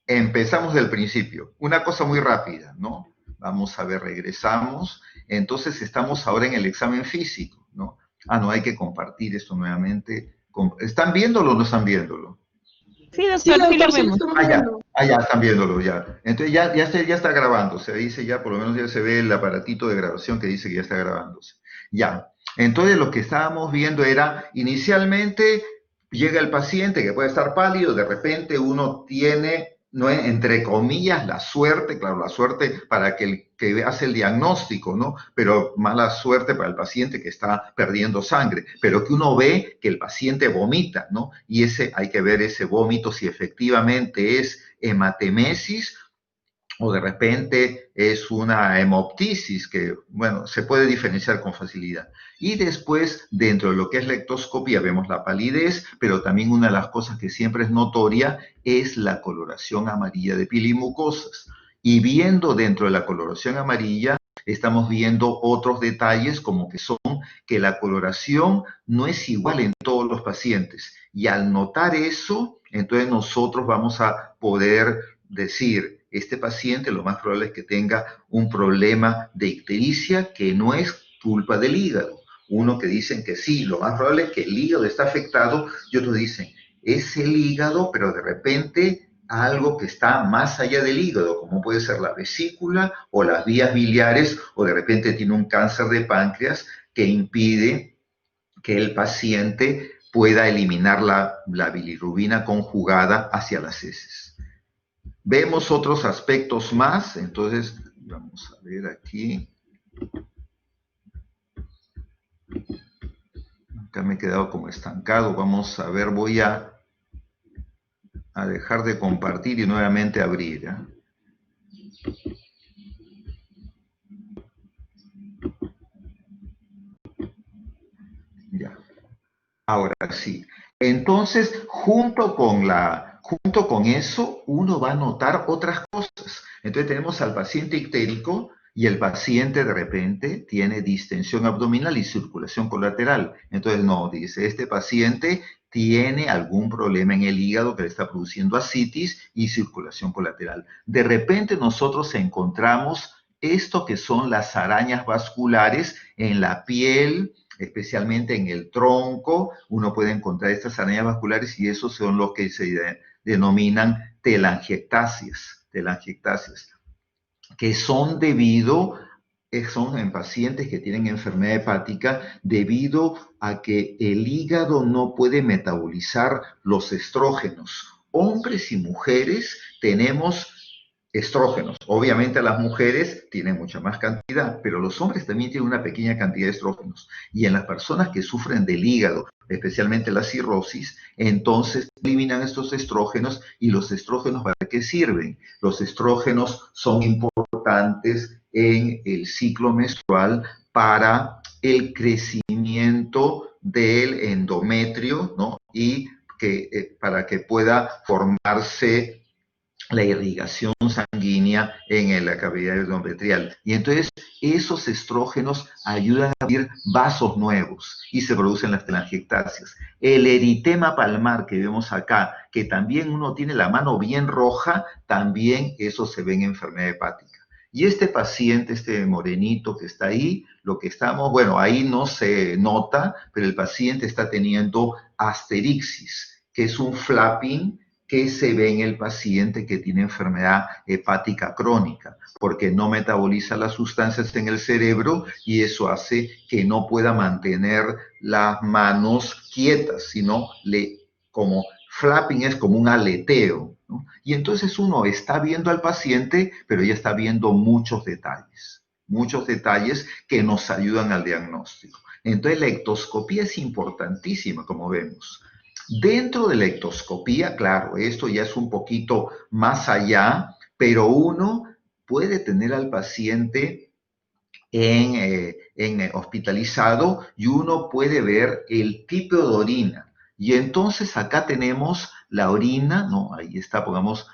empezamos del principio. Una cosa muy rápida, ¿no? Vamos a ver, regresamos. Entonces estamos ahora en el examen físico, ¿no? Ah, no, hay que compartir esto nuevamente. ¿Están viéndolo o no están viéndolo? Sí, Sí, doctor, sí lo doctor, sí lo vemos. estamos Ah, ya, viendo. ya están viéndolo, ya. Entonces ya está grabando, se dice ya, por lo menos ya se ve el aparatito de grabación que dice que ya está grabándose. Ya, entonces lo que estábamos viendo era, inicialmente llega el paciente que puede estar pálido, de repente uno tiene, no es, entre comillas, la suerte, claro, la suerte para el que hace el diagnóstico, ¿no? Pero mala suerte para el paciente que está perdiendo sangre, pero que uno ve que el paciente vomita, ¿no? Y ese hay que ver ese vómito si efectivamente es hematemesis o de repente es una hemoptisis que, bueno, se puede diferenciar con facilidad. Y después, dentro de lo que es la ectoscopía, vemos la palidez, pero también una de las cosas que siempre es notoria es la coloración amarilla de piel y mucosas. Y viendo dentro de la coloración amarilla, estamos viendo otros detalles como que son que la coloración no es igual en todos los pacientes. Y al notar eso, entonces nosotros vamos a poder decir, este paciente lo más probable es que tenga un problema de ictericia que no es culpa del hígado. Uno que dicen que sí, lo más probable es que el hígado está afectado y otros dicen, es el hígado, pero de repente algo que está más allá del hígado, como puede ser la vesícula o las vías biliares, o de repente tiene un cáncer de páncreas que impide que el paciente pueda eliminar la bilirrubina conjugada hacia las heces. Vemos otros aspectos más, entonces vamos a ver aquí. Acá me he quedado como estancado, vamos a ver, voy a dejar de compartir y nuevamente abrir. Ya, ahora sí. Entonces, junto con eso, uno va a notar otras cosas. Entonces tenemos al paciente ictérico y el paciente de repente tiene distensión abdominal y circulación colateral. Entonces no, dice, este paciente tiene algún problema en el hígado que le está produciendo ascitis y circulación colateral. De repente nosotros encontramos esto que son las arañas vasculares en la piel, especialmente en el tronco. Uno puede encontrar estas arañas vasculares y esos son los que se denominan telangiectasias, que son son en pacientes que tienen enfermedad hepática debido a que el hígado no puede metabolizar los estrógenos. Hombres y mujeres tenemos estrógenos. Obviamente las mujeres tienen mucha más cantidad, pero los hombres también tienen una pequeña cantidad de estrógenos. Y en las personas que sufren del hígado, especialmente la cirrosis, entonces eliminan estos estrógenos. ¿Y los estrógenos para qué sirven? Los estrógenos son importantes en el ciclo menstrual para el crecimiento del endometrio, ¿no? Y para que pueda formarse la irrigación sanguínea en la cavidad endometrial. Y entonces esos estrógenos ayudan a abrir vasos nuevos y se producen las telangiectasias. El eritema palmar que vemos acá, que también uno tiene la mano bien roja, también eso se ve en enfermedad hepática. Y este paciente, este morenito que está ahí, lo que estamos, bueno, ahí no se nota, pero el paciente está teniendo asterixis, que es un flapping que se ve en el paciente que tiene enfermedad hepática crónica, porque no metaboliza las sustancias en el cerebro y eso hace que no pueda mantener las manos quietas, sino como flapping es como un aleteo, ¿no? Y entonces uno está viendo al paciente, pero ya está viendo muchos detalles que nos ayudan al diagnóstico. Entonces la ectoscopía es importantísima, como vemos. Dentro de la ectoscopía, claro, esto ya es un poquito más allá, pero uno puede tener al paciente hospitalizado y uno puede ver el tipo de orina. Y entonces acá tenemos la orina, ¿no? Ahí está, pongamos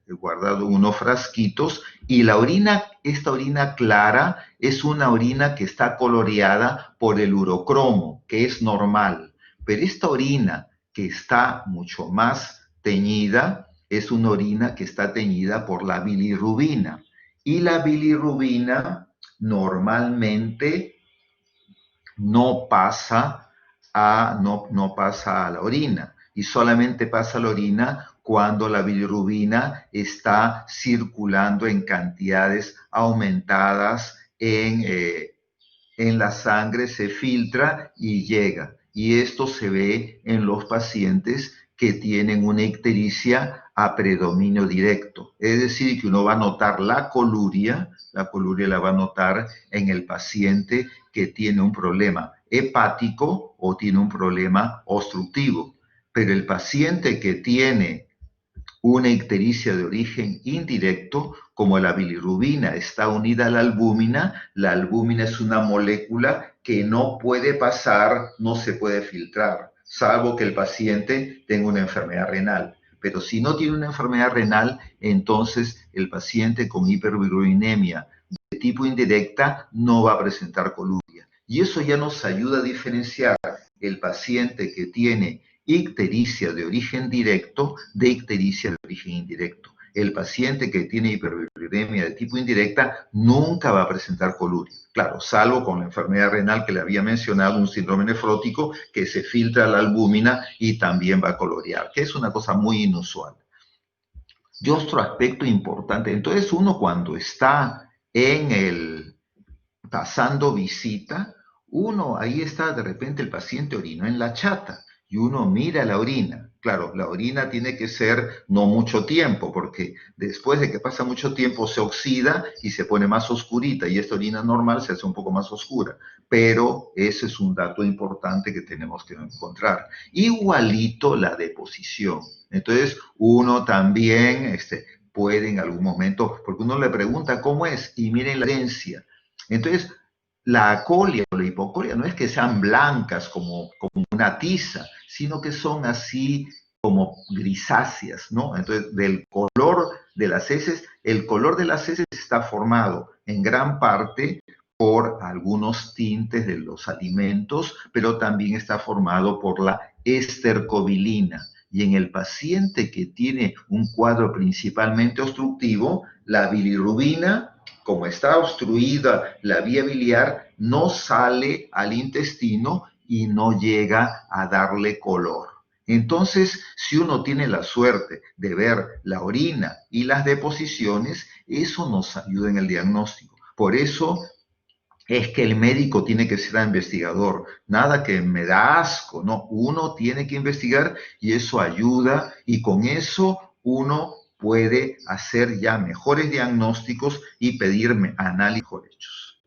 guardado unos frasquitos, y la orina, esta orina clara, es una orina que está coloreada por el urocromo, que es normal. Pero esta orina que está mucho más teñida es una orina que está teñida por la bilirrubina. Y la bilirrubina normalmente no pasa a la orina, y solamente pasa a la orina cuando la bilirrubina está circulando en cantidades aumentadas en la sangre, se filtra y llega. Y esto se ve en los pacientes que tienen una ictericia a predominio directo. Es decir, que uno va a notar la coluria la va a notar en el paciente que tiene un problema hepático o tiene un problema obstructivo. Pero el paciente que tiene una ictericia de origen indirecto, como la bilirrubina está unida a la albúmina es una molécula que no puede pasar, no se puede filtrar, salvo que el paciente tenga una enfermedad renal. Pero si no tiene una enfermedad renal, entonces el paciente con hiperbilirubinemia de tipo indirecta no va a presentar coluria. Y eso ya nos ayuda a diferenciar el paciente que tiene ictericia de origen directo de ictericia de origen indirecto. El paciente que tiene hiperbilirubinemia de tipo indirecta nunca va a presentar coluria. Claro, salvo con la enfermedad renal que le había mencionado, un síndrome nefrótico que se filtra la albúmina y también va a colorear, que es una cosa muy inusual. Y otro aspecto importante, entonces uno cuando está pasando visita, uno ahí está de repente el paciente orinó en la chata y uno mira la orina. Claro, la orina tiene que ser no mucho tiempo, porque después de que pasa mucho tiempo se oxida y se pone más oscurita, y esta orina normal se hace un poco más oscura. Pero ese es un dato importante que tenemos que encontrar. Igualito la deposición. Entonces, uno también puede en algún momento, porque uno le pregunta cómo es, y miren la herencia. Entonces, la acolia o la hipocolia no es que sean blancas como una tiza, sino que son así como grisáceas, ¿no? Entonces, del color de las heces, el color de las heces está formado en gran parte por algunos tintes de los alimentos, pero también está formado por la estercobilina. Y en el paciente que tiene un cuadro principalmente obstructivo, la bilirrubina, como está obstruida la vía biliar, no sale al intestino y no llega a darle color. Entonces, si uno tiene la suerte de ver la orina y las deposiciones, eso nos ayuda en el diagnóstico. Por eso es que el médico tiene que ser investigador. Nada que me da asco, no. Uno tiene que investigar y eso ayuda, y con eso uno puede hacer ya mejores diagnósticos y pedirme análisis mejor hechos.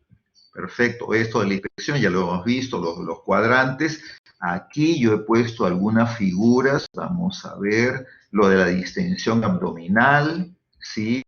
Perfecto. Esto de la inspección ya lo hemos visto, los cuadrantes. Aquí yo he puesto algunas figuras. Vamos a ver lo de la distensión abdominal, ¿sí?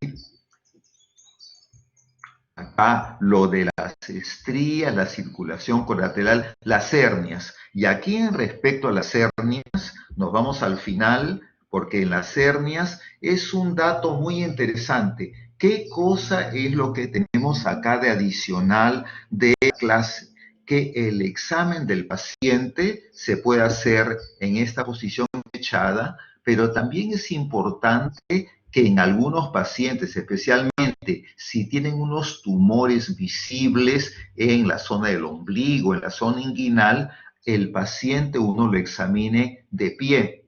Acá lo de las estrías, la circulación colateral, las hernias. Y aquí en respecto a las hernias, nos vamos al final, porque en las hernias es un dato muy interesante. ¿Qué cosa es lo que tenemos acá de adicional de clase? Que el examen del paciente se puede hacer en esta posición echada, pero también es importante que en algunos pacientes, especialmente si tienen unos tumores visibles en la zona del ombligo, en la zona inguinal, el paciente uno lo examine de pie.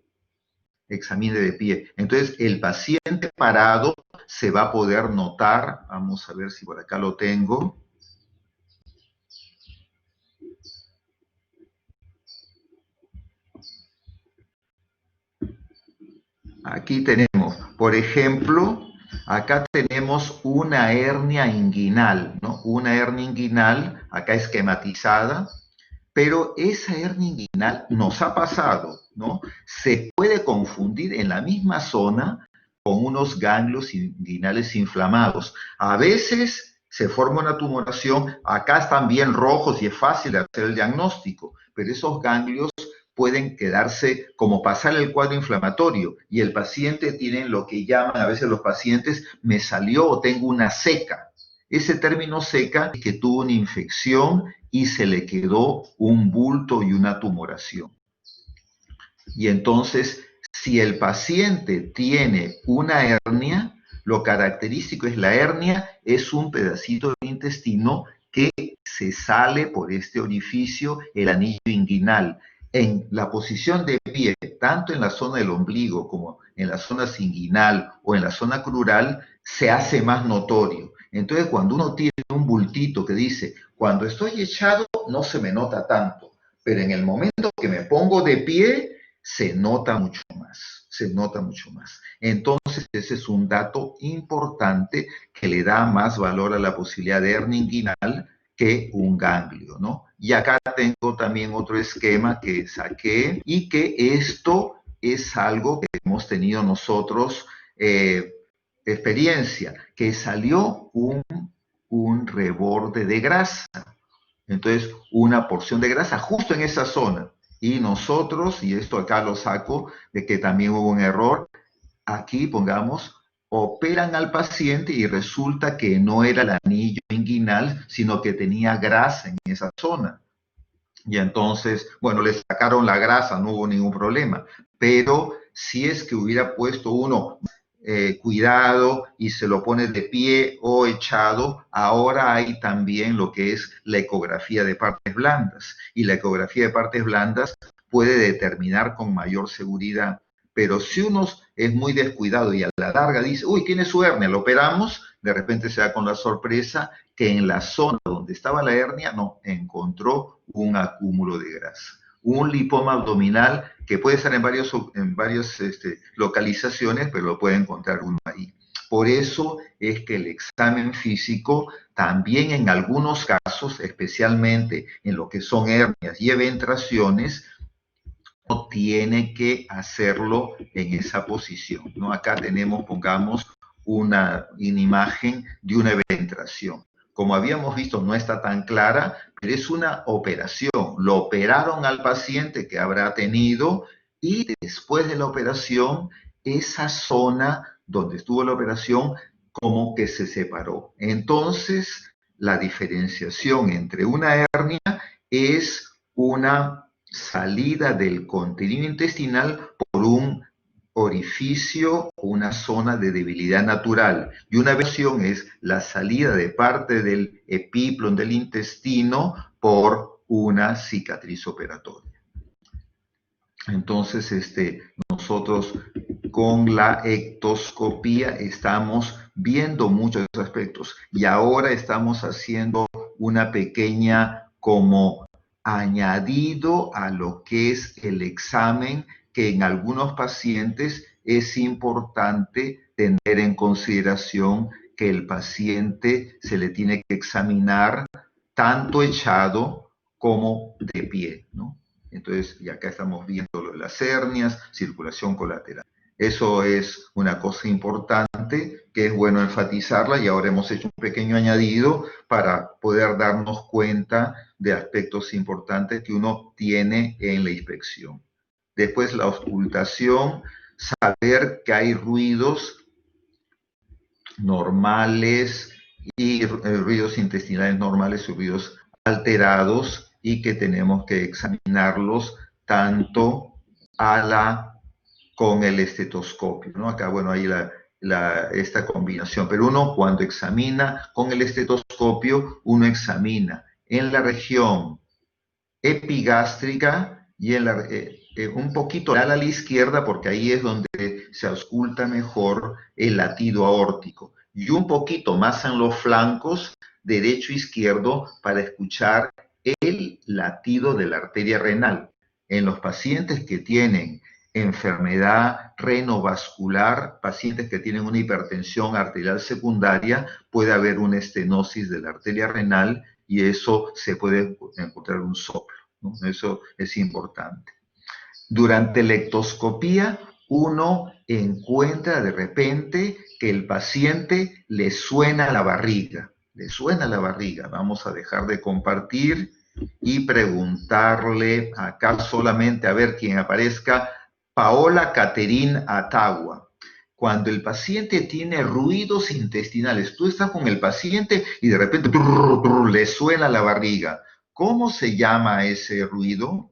Examine de pie. Entonces, el paciente parado se va a poder notar. Vamos a ver si por acá lo tengo. Aquí tenemos, por ejemplo, acá tenemos una hernia inguinal, ¿no? Una hernia inguinal, acá esquematizada, pero esa hernia inguinal nos ha pasado, ¿no? Se puede confundir en la misma zona con unos ganglios inguinales inflamados. A veces se forma una tumoración, acá están bien rojos y es fácil hacer el diagnóstico, pero esos ganglios pueden quedarse como pasar el cuadro inflamatorio, y el paciente tiene lo que llaman a veces los pacientes, me salió o tengo una seca. Ese término seca es que tuvo una infección y se le quedó un bulto y una tumoración. Y entonces Si el paciente tiene una hernia, lo característico es la hernia, es un pedacito del intestino que se sale por este orificio, el anillo inguinal. En la posición de pie, tanto en la zona del ombligo como en la zona inguinal o en la zona crural, se hace más notorio. Entonces, cuando uno tiene un bultito que dice, cuando estoy echado no se me nota tanto, pero en el momento que me pongo de pie, se nota mucho más, se nota mucho más. Entonces, ese es un dato importante que le da más valor a la posibilidad de hernia inguinal que un ganglio, ¿no? Y acá tengo también otro esquema que saqué y que esto es algo que hemos tenido nosotros experiencia, que salió un reborde de grasa. Entonces, una porción de grasa justo en esa zona. Y nosotros, y esto acá lo saco, de que también hubo un error, aquí pongamos, operan al paciente y resulta que no era el anillo inguinal, sino que tenía grasa en esa zona. Y entonces, bueno, le sacaron la grasa, no hubo ningún problema. Pero si es que hubiera puesto uno cuidado y se lo pone de pie o echado, ahora hay también lo que es la ecografía de partes blandas. Y la ecografía de partes blandas puede determinar con mayor seguridad. Pero si uno es muy descuidado y a la larga dice, uy, tiene su hernia, lo operamos, de repente se da con la sorpresa que en la zona donde estaba la hernia, no, encontró un acúmulo de grasa. Un lipoma abdominal que puede estar en varias localizaciones, pero lo puede encontrar uno ahí. Por eso es que el examen físico también en algunos casos, especialmente en lo que son hernias y eventraciones, no tiene que hacerlo en esa posición, ¿no? Acá tenemos, pongamos, una imagen de una eventración. Como habíamos visto, no está tan clara, pero es una operación. Lo operaron al paciente que habrá tenido y después de la operación, esa zona donde estuvo la operación como que se separó. Entonces, la diferenciación entre una hernia es una salida del contenido intestinal por un orificio o una zona de debilidad natural. Y una versión es la salida de parte del epíplon del intestino por una cicatriz operatoria. Entonces, nosotros con la ectoscopía estamos viendo muchos aspectos y ahora estamos haciendo una pequeña como añadido a lo que es el examen que en algunos pacientes es importante tener en consideración que el paciente se le tiene que examinar tanto echado como de pie, ¿no? Entonces, y acá estamos viendo lo de las hernias, circulación colateral. Eso es una cosa importante que es bueno enfatizarla y ahora hemos hecho un pequeño añadido para poder darnos cuenta de aspectos importantes que uno tiene en la inspección. Después la auscultación, saber que hay ruidos normales y ruidos intestinales normales y ruidos alterados y que tenemos que examinarlos tanto con el estetoscopio, ¿no? Acá, bueno, hay esta combinación, pero uno cuando examina con el estetoscopio, uno examina en la región epigástrica y un poquito a la izquierda, porque ahí es donde se ausculta mejor el latido aórtico, y un poquito más en los flancos, derecho e izquierdo, para escuchar el latido de la arteria renal. En los pacientes que tienen enfermedad renovascular, pacientes que tienen una hipertensión arterial secundaria, puede haber una estenosis de la arteria renal y eso se puede encontrar un soplo, ¿no? Eso es importante. Durante la ectoscopía, uno encuentra de repente que el paciente le suena la barriga. Le suena la barriga. Vamos a dejar de compartir y preguntarle acá solamente a ver quién aparezca. Paola Caterín Atagua. Cuando el paciente tiene ruidos intestinales, tú estás con el paciente y de repente le suena la barriga. ¿Cómo se llama ese ruido?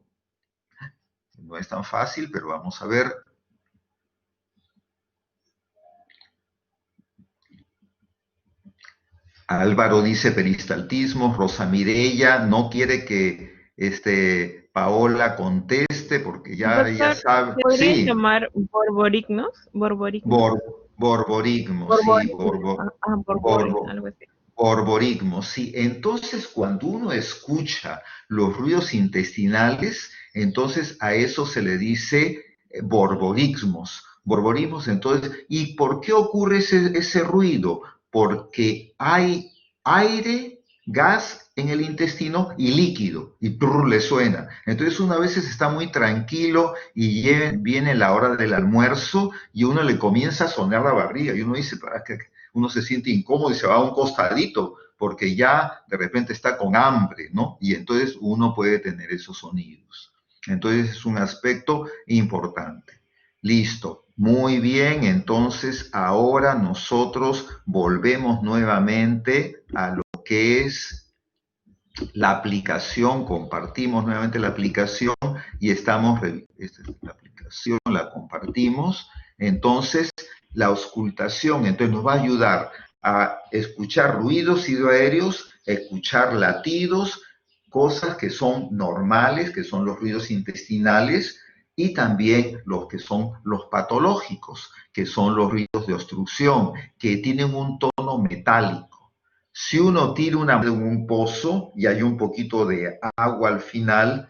No es tan fácil, pero vamos a ver. Álvaro dice peristaltismo, Rosa Mireya no quiere que Paola conteste porque ya Doctor, sabe. ¿se podrían Sí, llamar borborignos? ¿Borborignos? borborigmo, sí, Borborismo. Borboris, borbo- algo así. borborigmo, sí. Entonces, cuando uno escucha los ruidos intestinales, entonces a eso se le dice borborismos. Borborismos, entonces, ¿y por qué ocurre ese ruido? Porque hay aire, gas en el intestino y líquido, y prr, le suena. Entonces uno a veces está muy tranquilo y viene la hora del almuerzo y uno le comienza a sonar la barriga y uno dice, ¿para qué? Uno se siente incómodo y se va a un costadito porque ya de repente está con hambre, ¿no? Y entonces uno puede tener esos sonidos. Entonces es un aspecto importante. Listo, muy bien, entonces ahora nosotros volvemos nuevamente a lo que es la aplicación, compartimos nuevamente la aplicación y esta es la aplicación, la compartimos, entonces la auscultación, entonces nos va a ayudar a escuchar ruidos hidroaéreos, escuchar latidos, cosas que son normales, que son los ruidos intestinales, y también los que son los patológicos, que son los ruidos de obstrucción, que tienen un tono metálico. Si uno tira una en un pozo y hay un poquito de agua al final,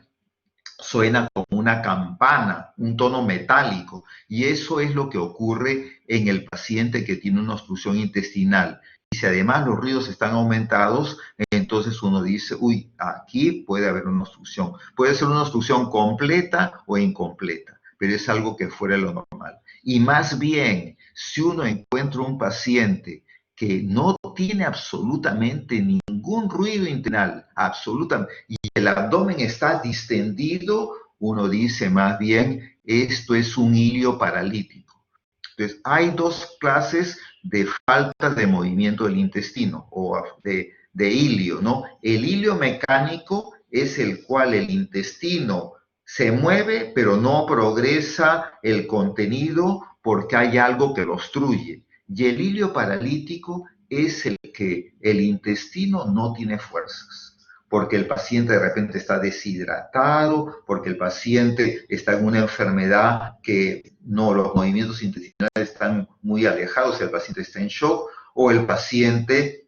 suena como una campana, un tono metálico. Y eso es lo que ocurre en el paciente que tiene una obstrucción intestinal. Y si además los ruidos están aumentados, entonces uno dice, uy, aquí puede haber una obstrucción. Puede ser una obstrucción completa o incompleta, pero es algo que fuera de lo normal. Y más bien, si uno encuentra un paciente que no tiene absolutamente ningún ruido intestinal, absolutamente, y el abdomen está distendido, uno dice más bien, esto es un hilio paralítico. Entonces, hay dos clases de faltas de movimiento del intestino o de hilio, ¿no? El hilio mecánico es el cual el intestino se mueve, pero no progresa el contenido porque hay algo que lo obstruye. Y el hilio paralítico es el que el intestino no tiene fuerzas porque el paciente de repente está deshidratado, porque el paciente está en una enfermedad que no, los movimientos intestinales están muy alejados, el paciente está en shock, o el paciente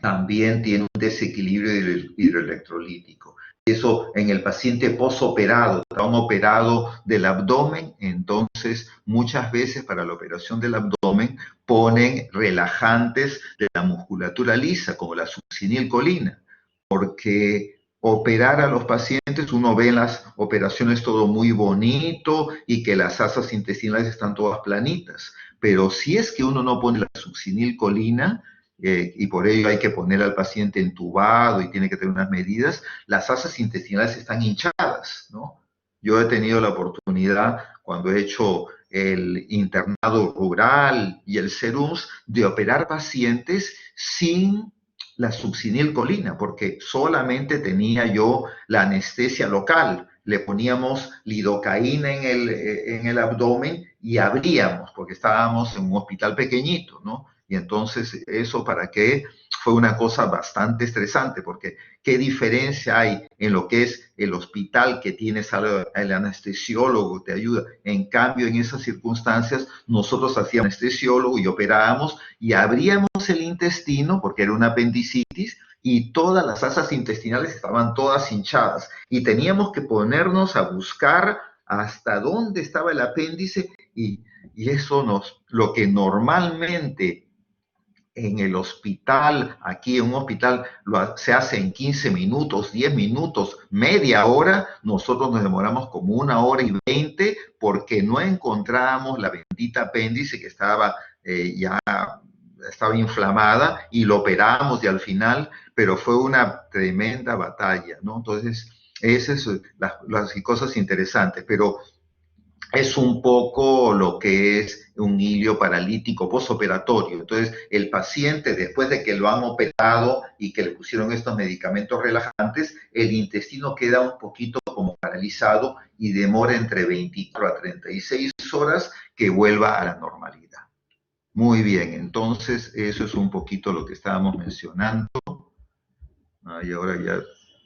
también tiene un desequilibrio hidroelectrolítico. Eso en el paciente posoperado, un operado del abdomen, entonces muchas veces para la operación del abdomen ponen relajantes de la musculatura lisa, como la succinilcolina, porque operar a los pacientes, uno ve en las operaciones todo muy bonito y que las asas intestinales están todas planitas, pero si es que uno no pone la succinilcolina, y por ello hay que poner al paciente entubado y tiene que tener unas medidas, las asas intestinales están hinchadas, ¿no? Yo he tenido la oportunidad, cuando he hecho el internado rural y el SERUMS, de operar pacientes sin la succinilcolina, porque solamente tenía yo la anestesia local. Le poníamos lidocaína en el abdomen y abríamos, porque estábamos en un hospital pequeñito, ¿no? Y entonces, ¿eso para qué? Fue una cosa bastante estresante, porque ¿qué diferencia hay en lo que es el hospital que tienes el anestesiólogo, te ayuda? En cambio, en esas circunstancias, nosotros hacíamos anestesiólogo y operábamos y abríamos el intestino, porque era una apendicitis, y todas las asas intestinales estaban todas hinchadas. Y teníamos que ponernos a buscar hasta dónde estaba el apéndice y eso lo que normalmente en el hospital, aquí en un hospital, se hace en 15 minutos, 10 minutos, media hora, nosotros nos demoramos como 1 hora y 20 porque no encontrábamos la bendita apéndice que estaba ya estaba inflamada y lo operamos y al final, pero fue una tremenda batalla, ¿no? Entonces, esas son las cosas interesantes, pero es un poco lo que es un hilio paralítico posoperatorio. Entonces, el paciente, después de que lo han operado y que le pusieron estos medicamentos relajantes, el intestino queda un poquito como paralizado y demora entre 24 a 36 horas que vuelva a la normalidad. Muy bien, entonces eso es un poquito lo que estábamos mencionando. Y ahora ya,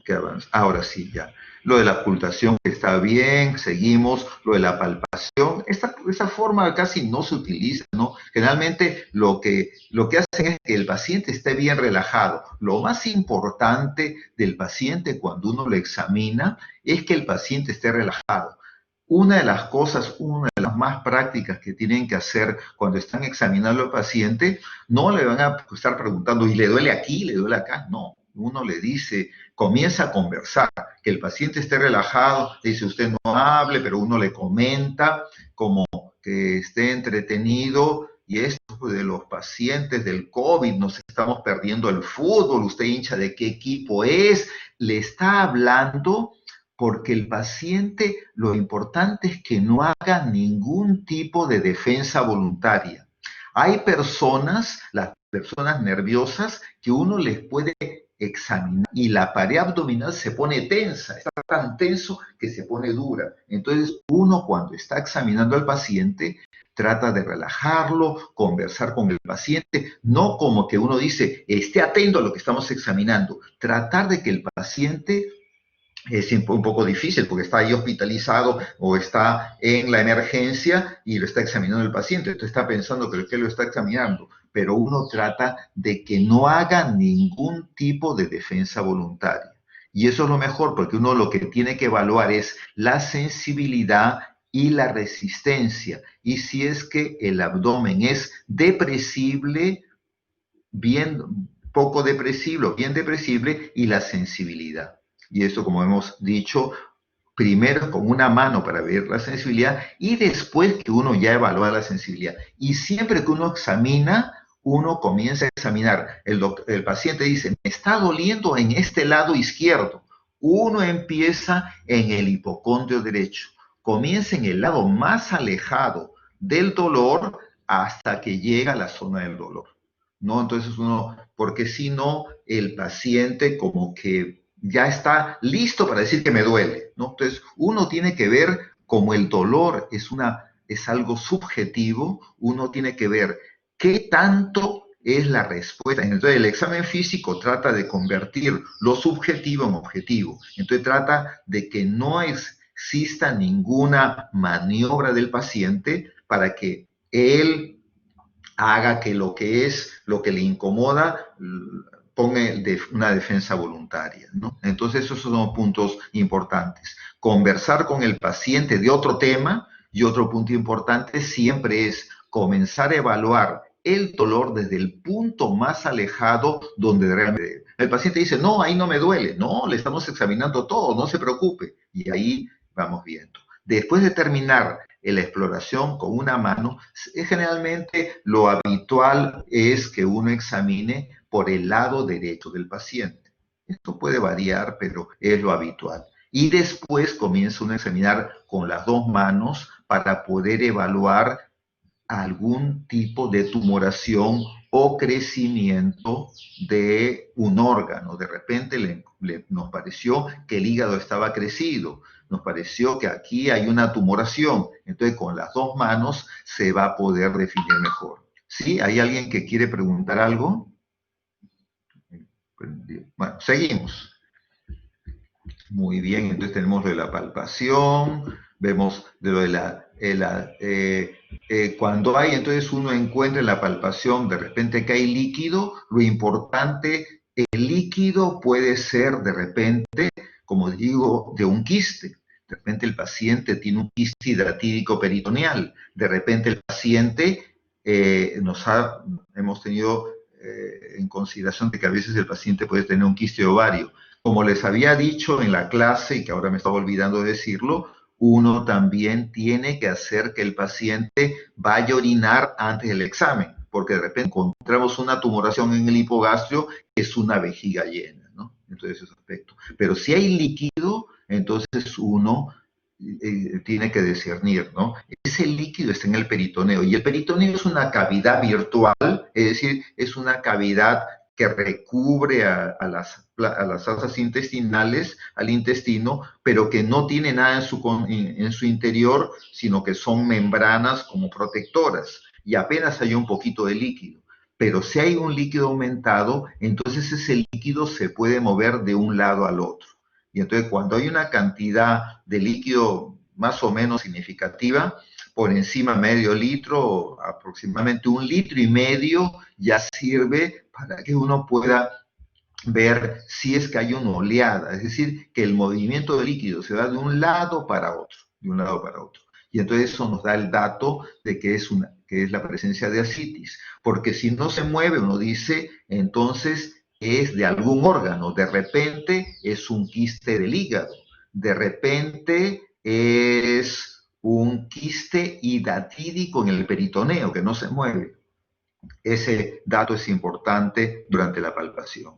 ¿qué avanza? Ahora sí, ya. Lo de la ocultación está bien, seguimos. Lo de la palpación, esta forma casi no se utiliza, ¿no? Generalmente lo que hacen es que el paciente esté bien relajado. Lo más importante del paciente cuando uno lo examina es que el paciente esté relajado. Una de las más prácticas que tienen que hacer cuando están examinando al paciente, no le van a estar preguntando, ¿y le duele aquí? ¿Le duele acá? No. Uno le dice, comienza a conversar, que el paciente esté relajado, dice usted no hable, pero uno le comenta como que esté entretenido y esto de los pacientes del COVID, nos estamos perdiendo el fútbol, usted hincha de qué equipo es, le está hablando porque el paciente lo importante es que no haga ningún tipo de defensa voluntaria. Hay personas, las personas nerviosas, que uno les puede examinar y la pared abdominal se pone tensa, está tan tenso que se pone dura. Entonces uno cuando está examinando al paciente trata de relajarlo, conversar con el paciente, no como que uno dice, esté atento a lo que estamos examinando, tratar de que el paciente es un poco difícil porque está ahí hospitalizado o está en la emergencia y lo está examinando el paciente. Entonces está pensando que lo está examinando, pero uno trata de que no haga ningún tipo de defensa voluntaria. Y eso es lo mejor porque uno lo que tiene que evaluar es la sensibilidad y la resistencia. Y si es que el abdomen es depresible, bien poco depresible, bien depresible y la sensibilidad. Y eso, como hemos dicho, primero con una mano para ver la sensibilidad y después que uno ya evalúa la sensibilidad. Y siempre que uno examina, uno comienza a examinar. El paciente dice, me está doliendo en este lado izquierdo. Uno empieza en el hipocondrio derecho. Comienza en el lado más alejado del dolor hasta que llega a la zona del dolor. ¿No? Entonces uno, porque si no, el paciente como que ya está listo para decir que me duele, ¿no? Entonces uno tiene que ver como el dolor es algo subjetivo, uno tiene que ver qué tanto es la respuesta. Entonces el examen físico trata de convertir lo subjetivo en objetivo. Entonces trata de que no exista ninguna maniobra del paciente para que él haga que lo que le incomoda, ponga una defensa voluntaria, ¿no? Entonces esos son puntos importantes. Conversar con el paciente de otro tema y otro punto importante siempre es comenzar a evaluar el dolor desde el punto más alejado donde realmente el paciente dice, no, ahí no me duele, no, le estamos examinando todo, no se preocupe, y ahí vamos viendo. Después de terminar la exploración con una mano, generalmente lo habitual es que uno examine por el lado derecho del paciente. Esto puede variar, pero es lo habitual. Y después comienza uno a examinar con las dos manos para poder evaluar algún tipo de tumoración o crecimiento de un órgano. De repente nos pareció que el hígado estaba crecido, nos pareció que aquí hay una tumoración. Entonces con las dos manos se va a poder definir mejor. ¿Sí? ¿Hay alguien que quiere preguntar algo? Bueno, seguimos. Muy bien, entonces tenemos lo de la palpación, vemos de lo de cuando hay, entonces uno encuentra en la palpación de repente que hay líquido, lo importante, el líquido puede ser de repente, como digo, de un quiste. De repente el paciente tiene un quiste hidratídico peritoneal. De repente el paciente hemos tenido en consideración de que a veces el paciente puede tener un quiste ovario. Como les había dicho en la clase, y que ahora me estaba olvidando de decirlo, uno también tiene que hacer que el paciente vaya a orinar antes del examen, porque de repente encontramos una tumoración en el hipogastrio, que es una vejiga llena, ¿no? Entonces, ese aspecto. Pero si hay líquido, entonces uno tiene que discernir, ¿no? Ese líquido está en el peritoneo, y el peritoneo es una cavidad virtual, es decir, es una cavidad que recubre a las asas intestinales, al intestino, pero que no tiene nada en su interior, sino que son membranas como protectoras. y apenas hay un poquito de líquido. Pero si hay un líquido aumentado, entonces ese líquido se puede mover de un lado al otro. Y entonces cuando hay una cantidad de líquido más o menos significativa, por encima medio litro, aproximadamente 1,5 litros, ya sirve para que uno pueda ver si es que hay una oleada, es decir, que el movimiento de líquido se da de un lado para otro, de un lado para otro. Y entonces eso nos da el dato de que es la presencia de ascitis, porque si no se mueve, uno dice, entonces es de algún órgano, de repente es un quiste del hígado, de repente es un quiste hidatídico en el peritoneo que no se mueve. Ese dato es importante durante la palpación.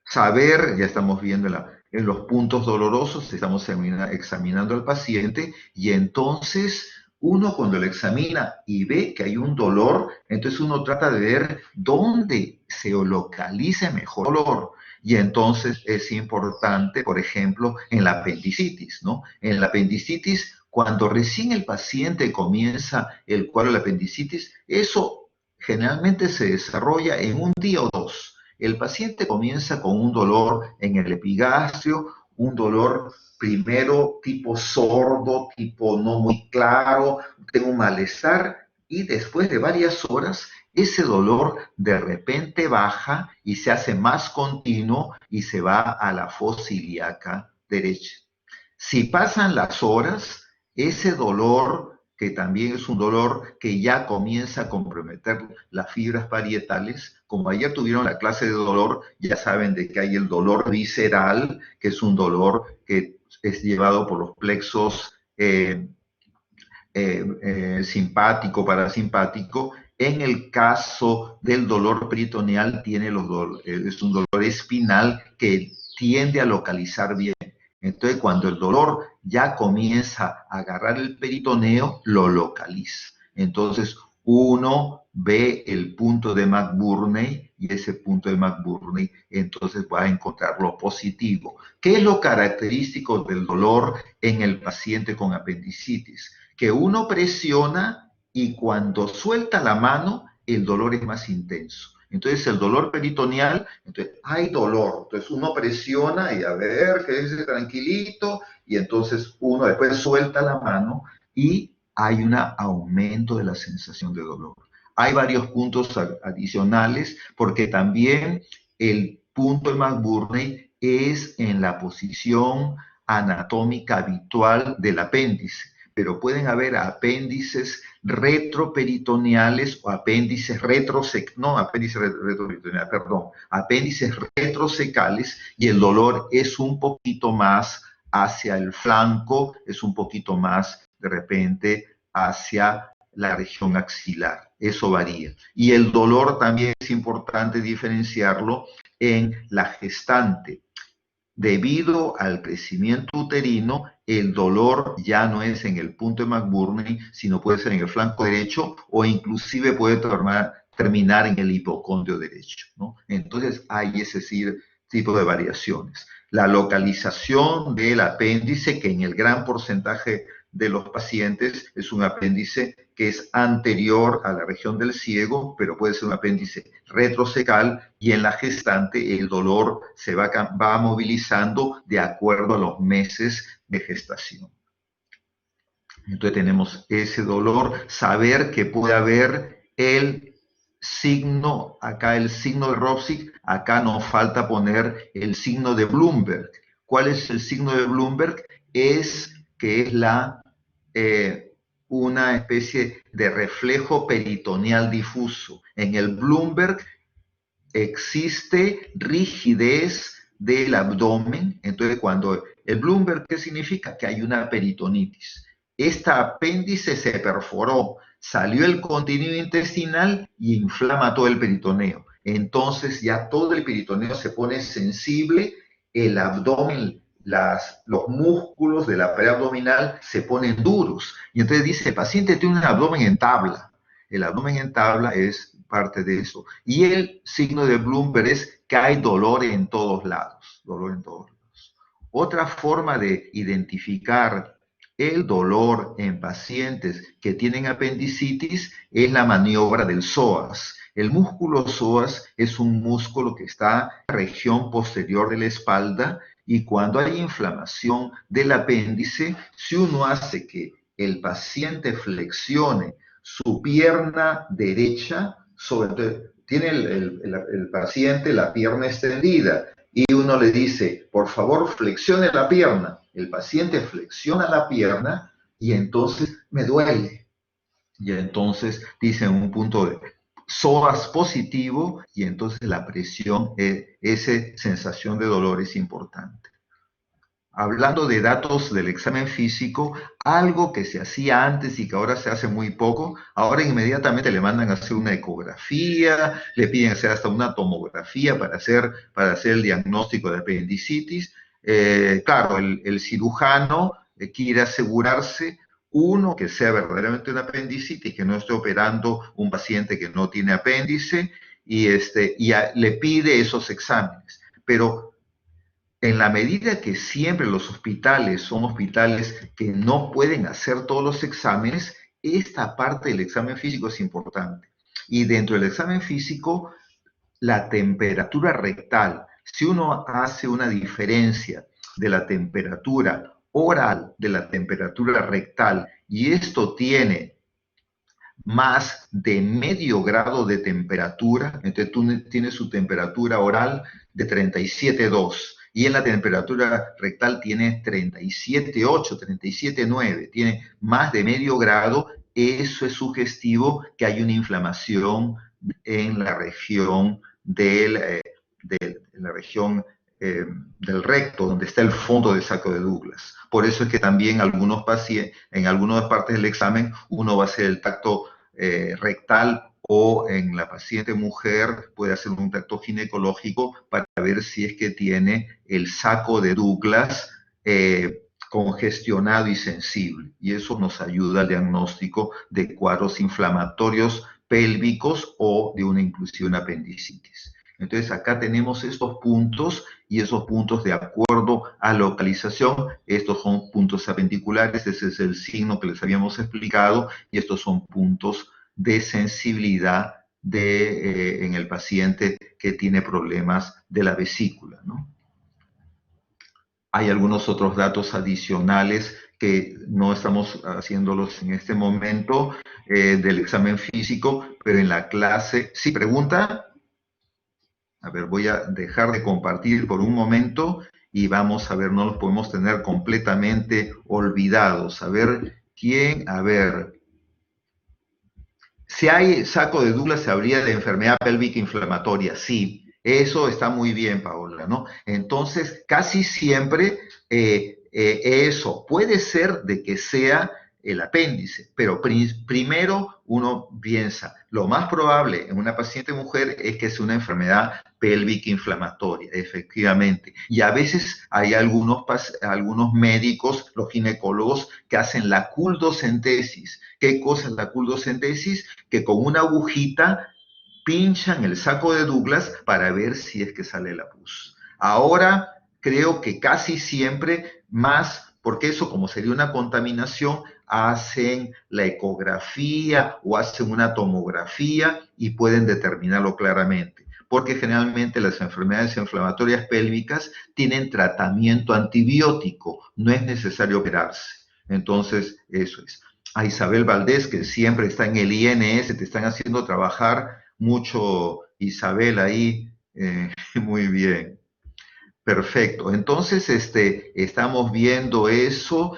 Saber, ya estamos viendo en los puntos dolorosos, estamos examinando al paciente y entonces uno cuando lo examina y ve que hay un dolor, entonces uno trata de ver dónde se localiza mejor el dolor. Y entonces es importante, por ejemplo, en la apendicitis, ¿no? En la apendicitis, cuando recién el paciente comienza el cuadro de la apendicitis, eso generalmente se desarrolla en un día o dos. El paciente comienza con un dolor en el epigastrio, un dolor primero tipo sordo, tipo no muy claro, tengo un malestar y después de varias horas ese dolor de repente baja y se hace más continuo y se va a la fosa ilíaca derecha. Si pasan las horas, ese dolor, que también es un dolor que ya comienza a comprometer las fibras parietales, como ayer tuvieron la clase de dolor, ya saben de que hay el dolor visceral, que es un dolor que es llevado por los plexos simpático, parasimpático. En el caso del dolor peritoneal, es un dolor espinal que tiende a localizar bien. Entonces, cuando el dolor ya comienza a agarrar el peritoneo, lo localiza. Entonces, uno ve el punto de McBurney y ese punto de McBurney, entonces va a encontrar lo positivo. ¿Qué es lo característico del dolor en el paciente con apendicitis? Que uno presiona y cuando suelta la mano, el dolor es más intenso. Entonces, el dolor peritoneal, entonces hay dolor. Entonces, uno presiona y a ver, quédese tranquilito, y entonces uno después suelta la mano y hay un aumento de la sensación de dolor. Hay varios puntos adicionales porque también el punto de McBurney es en la posición anatómica habitual del apéndice, pero pueden haber apéndices retroperitoneales o apéndices apéndices retrosecales y el dolor es un poquito más hacia el flanco, es un poquito más de repente hacia la región axilar. Eso varía. Y el dolor también es importante diferenciarlo en la gestante. Debido al crecimiento uterino, el dolor ya no es en el punto de McBurney, sino puede ser en el flanco derecho o inclusive puede terminar en el hipocondrio derecho, ¿no? Entonces hay ese tipo de variaciones. La localización del apéndice, que en el gran porcentaje de los pacientes es un apéndice que es anterior a la región del ciego, pero puede ser un apéndice retrocecal y en la gestante el dolor se va movilizando de acuerdo a los meses de gestación. Entonces tenemos ese dolor, saber que puede haber el signo, acá el signo de Ropsic, acá nos falta poner el signo de Bloomberg. ¿Cuál es el signo de Bloomberg? Es que es una especie de reflejo peritoneal difuso. En el Bloomberg existe rigidez del abdomen. Entonces, cuando el Bloomberg, ¿qué significa? Que hay una peritonitis. Esta apéndice se perforó, salió el contenido intestinal y inflama todo el peritoneo. Entonces ya todo el peritoneo se pone sensible, el abdomen, los músculos de la pared abdominal se ponen duros. Y entonces dice, el paciente tiene un abdomen en tabla. El abdomen en tabla es parte de eso. Y el signo de Bloomberg es que hay dolor en todos lados. Dolor en todos lados. Otra forma de identificar El dolor en pacientes que tienen apendicitis es la maniobra del psoas. El músculo psoas es un músculo que está en la región posterior de la espalda y cuando hay inflamación del apéndice, si uno hace que el paciente flexione su pierna derecha, tiene el paciente la pierna extendida y uno le dice, por favor, flexione la pierna. El paciente flexiona la pierna y entonces me duele. Y entonces dice un punto de psoas positivo y entonces la presión, esa sensación de dolor es importante. Hablando de datos del examen físico, algo que se hacía antes y que ahora se hace muy poco, ahora inmediatamente le mandan a hacer una ecografía, le piden hacer hasta una tomografía para hacer el diagnóstico de apendicitis. Claro, el cirujano quiere asegurarse, uno, que sea verdaderamente una apendicitis, que no esté operando un paciente que no tiene apéndice, y le pide esos exámenes. Pero en la medida que siempre los hospitales son hospitales que no pueden hacer todos los exámenes, esta parte del examen físico es importante. Y dentro del examen físico, la temperatura rectal, si uno hace una diferencia de la temperatura oral de la temperatura rectal y esto tiene más de medio grado de temperatura, entonces tú tienes su temperatura oral de 37,2 y en la temperatura rectal tiene 37,8, 37,9, tiene más de medio grado, eso es sugestivo que hay una inflamación en la región del recto, donde está el fondo del saco de Douglas. Por eso es que también algunos pacientes, en algunas partes del examen, uno va a hacer el tacto rectal o en la paciente mujer puede hacer un tacto ginecológico para ver si es que tiene el saco de Douglas congestionado y sensible. Y eso nos ayuda al diagnóstico de cuadros inflamatorios pélvicos o de inclusive una apendicitis. Entonces acá tenemos estos puntos y esos puntos de acuerdo a localización, estos son puntos apendiculares, ese es el signo que les habíamos explicado y estos son puntos de sensibilidad en el paciente que tiene problemas de la vesícula, ¿no? Hay algunos otros datos adicionales que no estamos haciéndolos en este momento del examen físico, pero en la clase, ¿sí pregunta? A ver, voy a dejar de compartir por un momento y vamos a ver, no los podemos tener completamente olvidados. A ver, ¿quién? A ver. Si hay saco de Douglas, se habría de enfermedad pélvica inflamatoria. Sí, eso está muy bien, Paola, ¿no? Entonces, casi siempre eso puede ser de que sea el apéndice, pero primero uno piensa, lo más probable en una paciente mujer es que es una enfermedad pélvica inflamatoria, efectivamente. Y a veces hay algunos médicos, los ginecólogos, que hacen la culdocentesis. ¿Qué cosa es la culdocentesis? Que con una agujita pinchan el saco de Douglas para ver si es que sale la pus. Ahora creo que casi siempre más, porque eso como sería una contaminación, hacen la ecografía o hacen una tomografía y pueden determinarlo claramente. Porque generalmente las enfermedades inflamatorias pélvicas tienen tratamiento antibiótico, no es necesario operarse. Entonces, eso es. A Isabel Valdés, que siempre está en el INS, te están haciendo trabajar mucho, Isabel, ahí. Muy bien. Perfecto. Entonces, estamos viendo eso,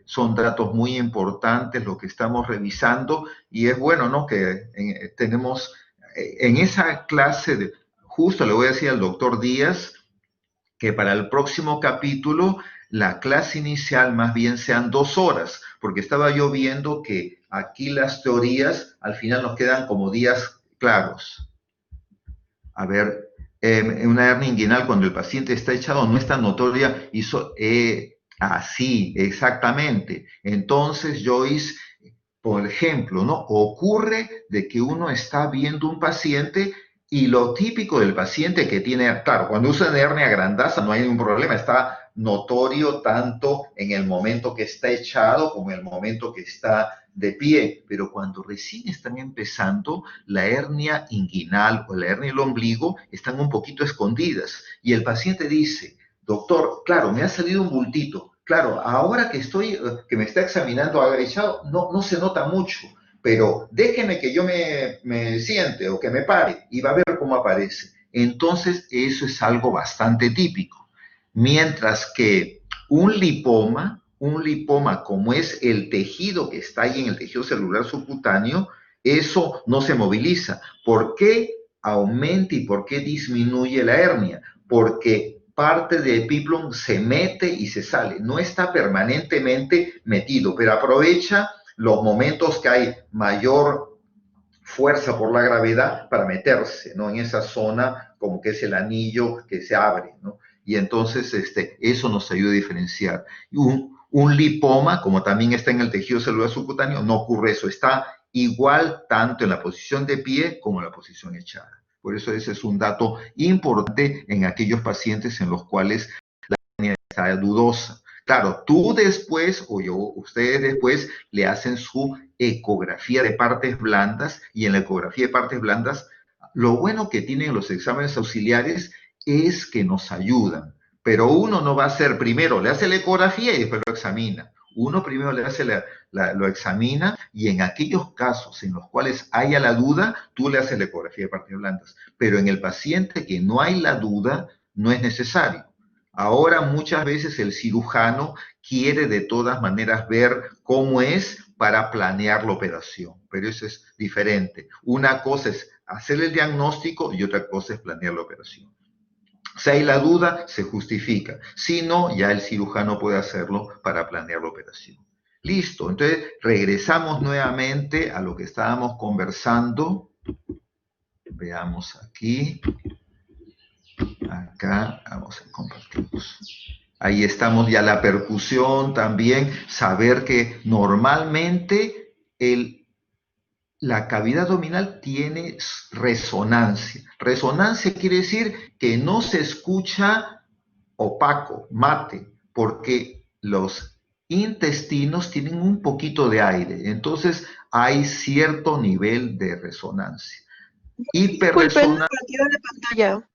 son datos muy importantes lo que estamos revisando y es bueno, ¿no? Que tenemos en esa clase, justo le voy a decir al doctor Díaz que para el próximo capítulo la clase inicial más bien sean 2 horas, porque estaba yo viendo que aquí las teorías al final nos quedan como días claros. A ver, en una hernia inguinal cuando el paciente está echado no es tan notoria, así, exactamente. Entonces, Joyce, por ejemplo, ¿no? Ocurre de que uno está viendo un paciente y lo típico del paciente que tiene, claro, cuando usa una hernia grandaza no hay ningún problema, está notorio tanto en el momento que está echado como en el momento que está de pie, pero cuando recién están empezando, la hernia inguinal o la hernia del ombligo están un poquito escondidas y el paciente dice, doctor, claro, me ha salido un bultito, claro, ahora que me está examinando agachado, no se nota mucho, pero déjeme que yo me siente o que me pare y va a ver cómo aparece. Entonces, eso es algo bastante típico. Mientras que un lipoma como es el tejido que está ahí en el tejido celular subcutáneo, eso no se moviliza. ¿Por qué aumenta y por qué disminuye la hernia? Porque parte de epiplom se mete y se sale, no está permanentemente metido, pero aprovecha los momentos que hay mayor fuerza por la gravedad para meterse, ¿no? En esa zona como que es el anillo que se abre, ¿no? Y entonces eso nos ayuda a diferenciar. Un lipoma, como también está en el tejido celular subcutáneo, no ocurre eso, está igual tanto en la posición de pie como en la posición echada. Por eso ese es un dato importante en aquellos pacientes en los cuales la hernia está dudosa. Claro, tú después, ustedes después le hacen su ecografía de partes blandas y en la ecografía de partes blandas, lo bueno que tienen los exámenes auxiliares es que nos ayudan, pero uno no va a hacer primero, le hace la ecografía y después lo examina. Uno primero le hace lo examina y en aquellos casos en los cuales haya la duda, tú le haces la ecografía de partes blandas. Pero en el paciente que no hay la duda, no es necesario. Ahora muchas veces el cirujano quiere de todas maneras ver cómo es para planear la operación, pero eso es diferente. Una cosa es hacer el diagnóstico y otra cosa es planear la operación. Si hay la duda, se justifica. Si no, ya el cirujano puede hacerlo para planear la operación. Listo, entonces regresamos nuevamente a lo que estábamos conversando. Veamos aquí. Acá, vamos a compartirlos. Ahí estamos ya la percusión también, saber que normalmente la cavidad abdominal tiene resonancia. Resonancia quiere decir que no se escucha opaco, mate, porque los intestinos tienen un poquito de aire, entonces hay cierto nivel de resonancia. Disculpen, la pantalla.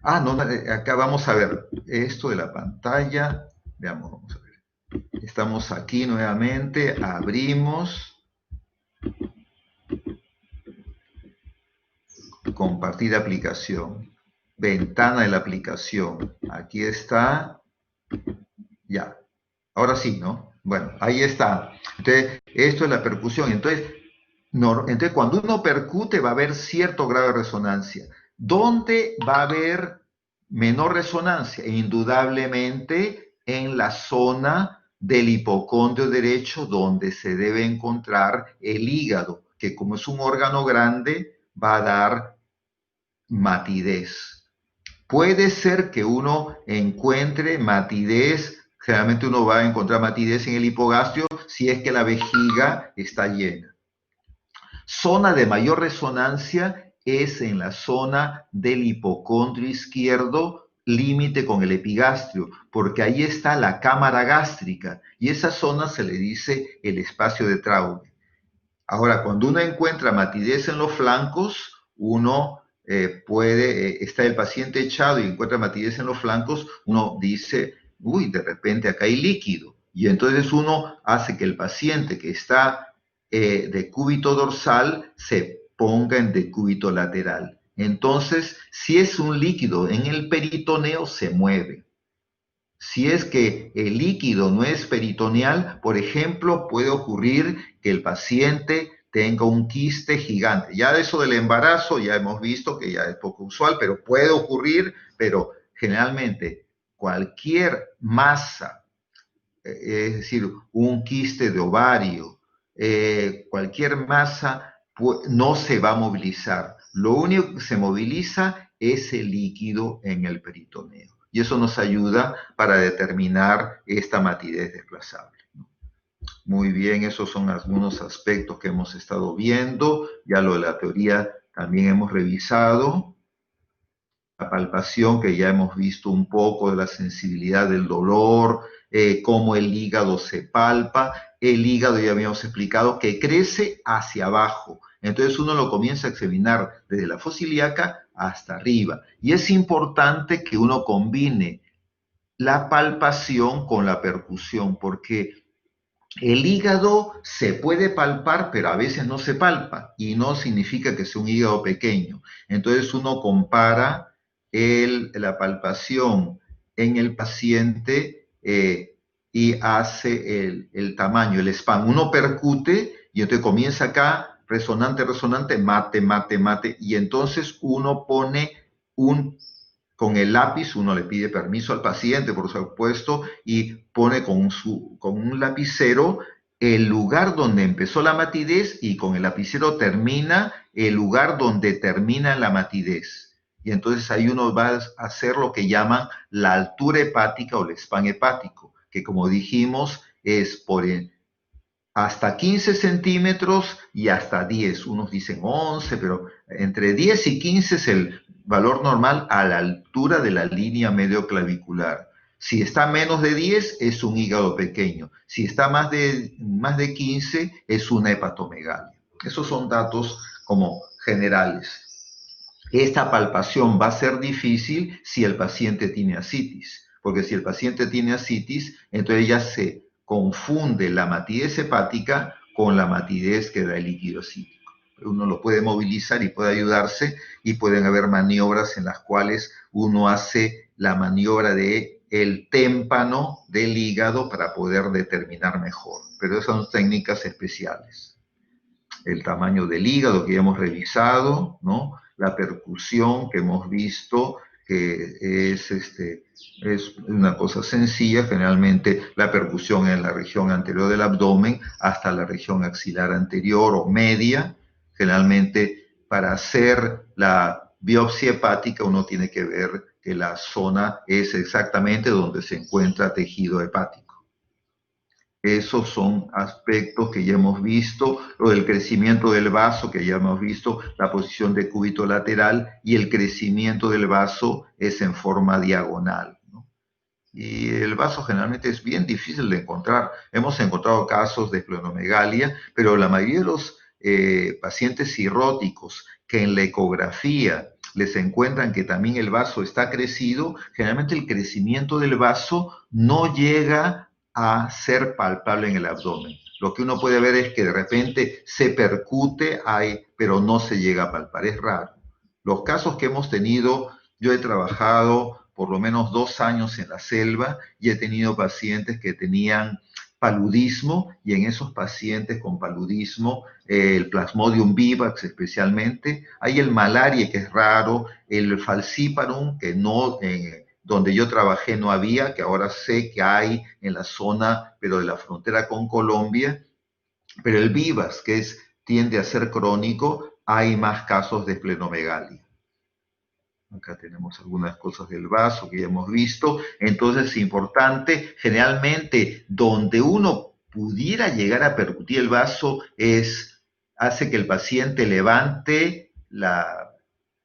Ah, no, acá vamos a ver esto de la pantalla. Veamos, vamos a ver. Estamos aquí nuevamente, abrimos. Compartir aplicación. Ventana de la aplicación. Aquí está. Ya. Ahora sí, ¿no? Bueno, ahí está. Entonces, esto es la percusión. Entonces, cuando uno percute va a haber cierto grado de resonancia. ¿Dónde va a haber menor resonancia? Indudablemente en la zona del hipocondrio derecho donde se debe encontrar el hígado, que como es un órgano grande va a dar matidez. Puede ser que uno encuentre matidez, generalmente uno va a encontrar matidez en el hipogastrio si es que la vejiga está llena. Zona de mayor resonancia es en la zona del hipocondrio izquierdo, límite con el epigastrio, porque ahí está la cámara gástrica y esa zona se le dice el espacio de Traume. Ahora, cuando uno encuentra matidez en los flancos, uno está el paciente echado y encuentra matidez en los flancos, uno dice, uy, de repente acá hay líquido. Y entonces uno hace que el paciente que está decúbito dorsal se ponga en decúbito lateral. Entonces, si es un líquido en el peritoneo, se mueve. Si es que el líquido no es peritoneal, por ejemplo, puede ocurrir que el paciente tenga un quiste gigante. Ya eso del embarazo ya hemos visto que ya es poco usual, pero puede ocurrir, pero generalmente cualquier masa, es decir, un quiste de ovario, cualquier masa no se va a movilizar. Lo único que se moviliza es el líquido en el peritoneo. Y eso nos ayuda para determinar esta matidez desplazable. Muy bien, esos son algunos aspectos que hemos estado viendo. Ya lo de la teoría también hemos revisado. la palpación, que ya hemos visto un poco de la sensibilidad del dolor, cómo el hígado se palpa. El hígado ya habíamos explicado que crece hacia abajo. Entonces uno lo comienza a examinar desde la fosa ilíaca hasta arriba. Y es importante que uno combine la palpación con la percusión, porque el hígado se puede palpar, pero a veces no se palpa y no significa que sea un hígado pequeño. Entonces uno compara la palpación en el paciente y hace el tamaño, el span. Uno percute y entonces comienza acá, resonante, resonante, mate, mate, mate, y entonces uno pone con el lápiz, uno le pide permiso al paciente, por supuesto, y pone con un lapicero el lugar donde empezó la matidez y con el lapicero termina el lugar donde termina la matidez. Y entonces ahí uno va a hacer lo que llaman la altura hepática o el span hepático, que como dijimos es hasta 15 centímetros y hasta 10. Unos dicen 11, pero entre 10 y 15 es el valor normal a la altura de la línea medioclavicular. Si está menos de 10 es un hígado pequeño. Si está más de 15 es una hepatomegalia. Esos son datos como generales. Esta palpación va a ser difícil si el paciente tiene ascitis, porque si el paciente tiene ascitis, entonces ya se confunde la matidez hepática con la matidez que da el líquido ascítico. Uno lo puede movilizar y puede ayudarse, y pueden haber maniobras en las cuales uno hace la maniobra de el témpano del hígado para poder determinar mejor, pero esas son técnicas especiales. El tamaño del hígado que ya hemos revisado, ¿no? La percusión que hemos visto, que es una cosa sencilla. Generalmente la percusión en la región anterior del abdomen hasta la región axilar anterior o media. Generalmente para hacer la biopsia hepática uno tiene que ver que la zona es exactamente donde se encuentra tejido hepático. Esos son aspectos que ya hemos visto, lo del crecimiento del vaso que ya hemos visto, la posición de cúbito lateral, y el crecimiento del vaso es en forma diagonal, ¿no? Y el vaso generalmente es bien difícil de encontrar. Hemos encontrado casos de esplenomegalia, pero la mayoría de los pacientes cirróticos que en la ecografía les encuentran que también el vaso está crecido, generalmente el crecimiento del vaso no llega a ser palpable en el abdomen. Lo que uno puede ver es que de repente se percute ahí, pero no se llega a palpar. Es raro. Los casos que hemos tenido, yo he trabajado por lo menos 2 años en la selva y he tenido pacientes que tenían paludismo, y en esos pacientes con paludismo, el Plasmodium vivax especialmente, hay el malaria, que es raro, el falciparum, que no, donde yo trabajé no había, que ahora sé que hay en la zona, pero de la frontera con Colombia, pero el vivax, que tiende a ser crónico, hay más casos de esplenomegalia. Acá tenemos algunas cosas del vaso que ya hemos visto. Entonces es importante, generalmente donde uno pudiera llegar a percutir el vaso hace que el paciente levante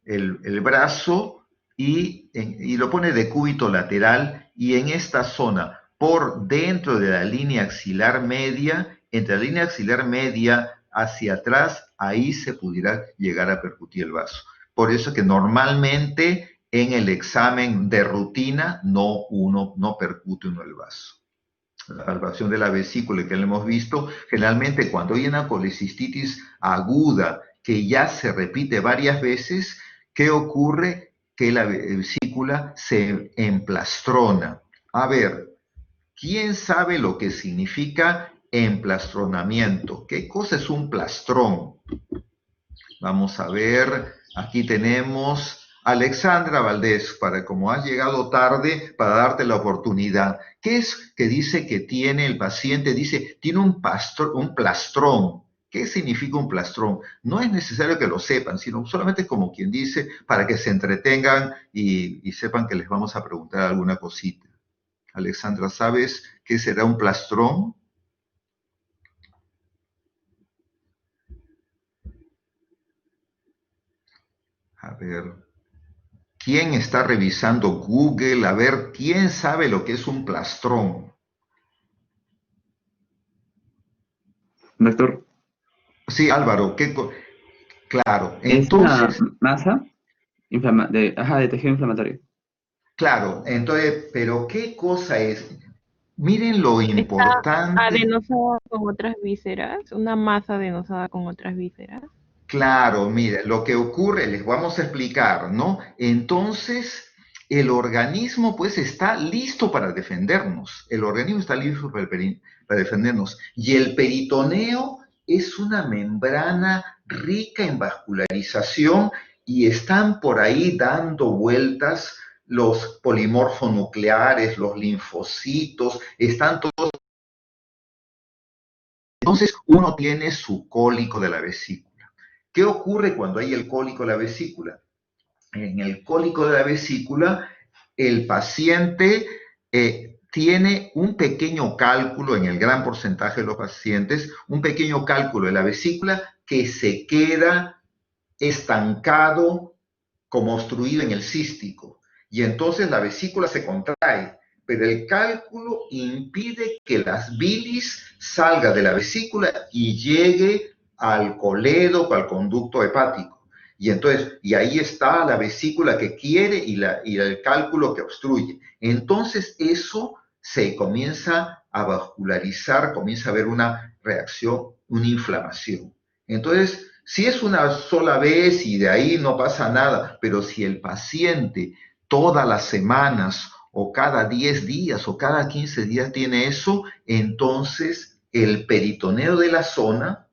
el brazo y lo pone de cúbito lateral, y en esta zona, por dentro de la línea axilar media, entre la línea axilar media hacia atrás, ahí se pudiera llegar a percutir el vaso. Por eso que normalmente en el examen de rutina uno no percute el vaso. La palpación de la vesícula que le hemos visto, generalmente cuando hay una colecistitis aguda que ya se repite varias veces, ¿qué ocurre? Que la vesícula se emplastrona. A ver, ¿quién sabe lo que significa emplastronamiento? ¿Qué cosa es un plastrón? Vamos a ver, aquí tenemos Alexandra Valdés, como has llegado tarde, para darte la oportunidad. ¿Qué es que dice que tiene el paciente? Dice, tiene un plastrón. ¿Qué significa un plastrón? No es necesario que lo sepan, sino solamente como quien dice, para que se entretengan y sepan que les vamos a preguntar alguna cosita. Alexandra, ¿sabes qué será un plastrón? A ver, ¿Quién está revisando Google? A ver, ¿quién sabe lo que es un plastrón? Doctor, Sí, Álvaro, claro, es una entonces, masa de tejido inflamatorio. claro, entonces, pero ¿qué cosa es? Miren lo Está importante. adenosada con otras vísceras, una masa adenosada con otras vísceras. Claro, mire, lo que ocurre, les vamos a explicar, ¿no? Entonces, el organismo pues está listo para defendernos. El organismo está listo para defendernos. Y el peritoneo es una membrana rica en vascularización y están por ahí dando vueltas los polimorfonucleares, los linfocitos, están todos. Entonces, uno tiene su cólico de la vesícula. ¿Qué ocurre cuando hay el cólico de la vesícula? En el cólico de la vesícula, el paciente tiene un pequeño cálculo, en el gran porcentaje de los pacientes, un pequeño cálculo de la vesícula que se queda estancado como obstruido en el cístico. Y entonces la vesícula se contrae, pero el cálculo impide que las bilis salga de la vesícula y llegue al colédoco, al conducto hepático. Y entonces, y ahí está la vesícula que quiere y el cálculo que obstruye. Entonces eso se comienza a vascularizar, comienza a haber una reacción, una inflamación. Entonces, si es una sola vez y de ahí no pasa nada, pero si el paciente todas las semanas o cada 10 días o cada 15 días tiene eso, entonces el peritoneo de la zona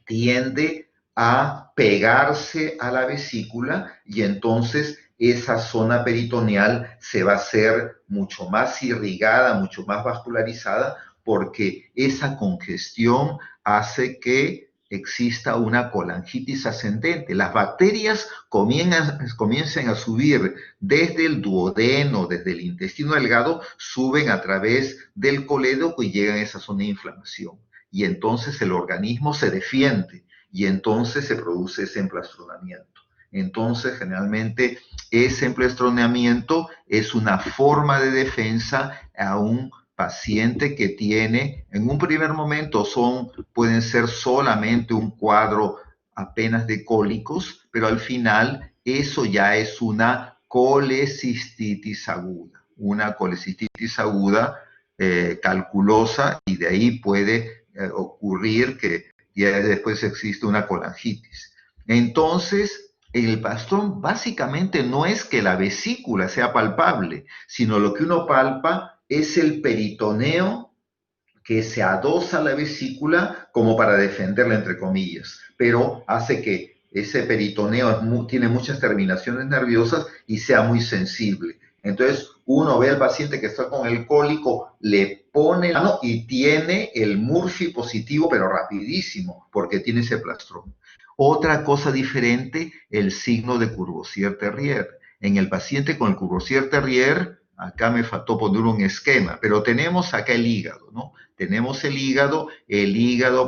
tiende a pegarse a la vesícula y entonces esa zona peritoneal se va a hacer mucho más irrigada, mucho más vascularizada, porque esa congestión hace que exista una colangitis ascendente. Las bacterias comiencen a subir desde el duodeno, desde el intestino delgado, suben a través del colédoco y llegan a esa zona de inflamación. Y entonces el organismo se defiende y entonces se produce ese emplastronamiento. Entonces, generalmente, ese emplastronamiento es una forma de defensa a un paciente que tiene, en un primer momento pueden ser solamente un cuadro apenas de cólicos, pero al final eso ya es una colecistitis aguda, calculosa, y de ahí puede ocurrir que ya después existe una colangitis. Entonces, el plastrón básicamente no es que la vesícula sea palpable, sino lo que uno palpa es el peritoneo que se adosa a la vesícula como para defenderla, entre comillas, pero hace que ese peritoneo tiene muchas terminaciones nerviosas y sea muy sensible. Entonces, uno ve al paciente que está con el cólico, le pone la mano y tiene el Murphy positivo, pero rapidísimo, porque tiene ese plastrón. Otra cosa diferente, el signo de Courvoisier-Terrier. En el paciente con el Courvoisier-Terrier, acá me faltó poner un esquema, pero tenemos acá el hígado, ¿no? Tenemos el hígado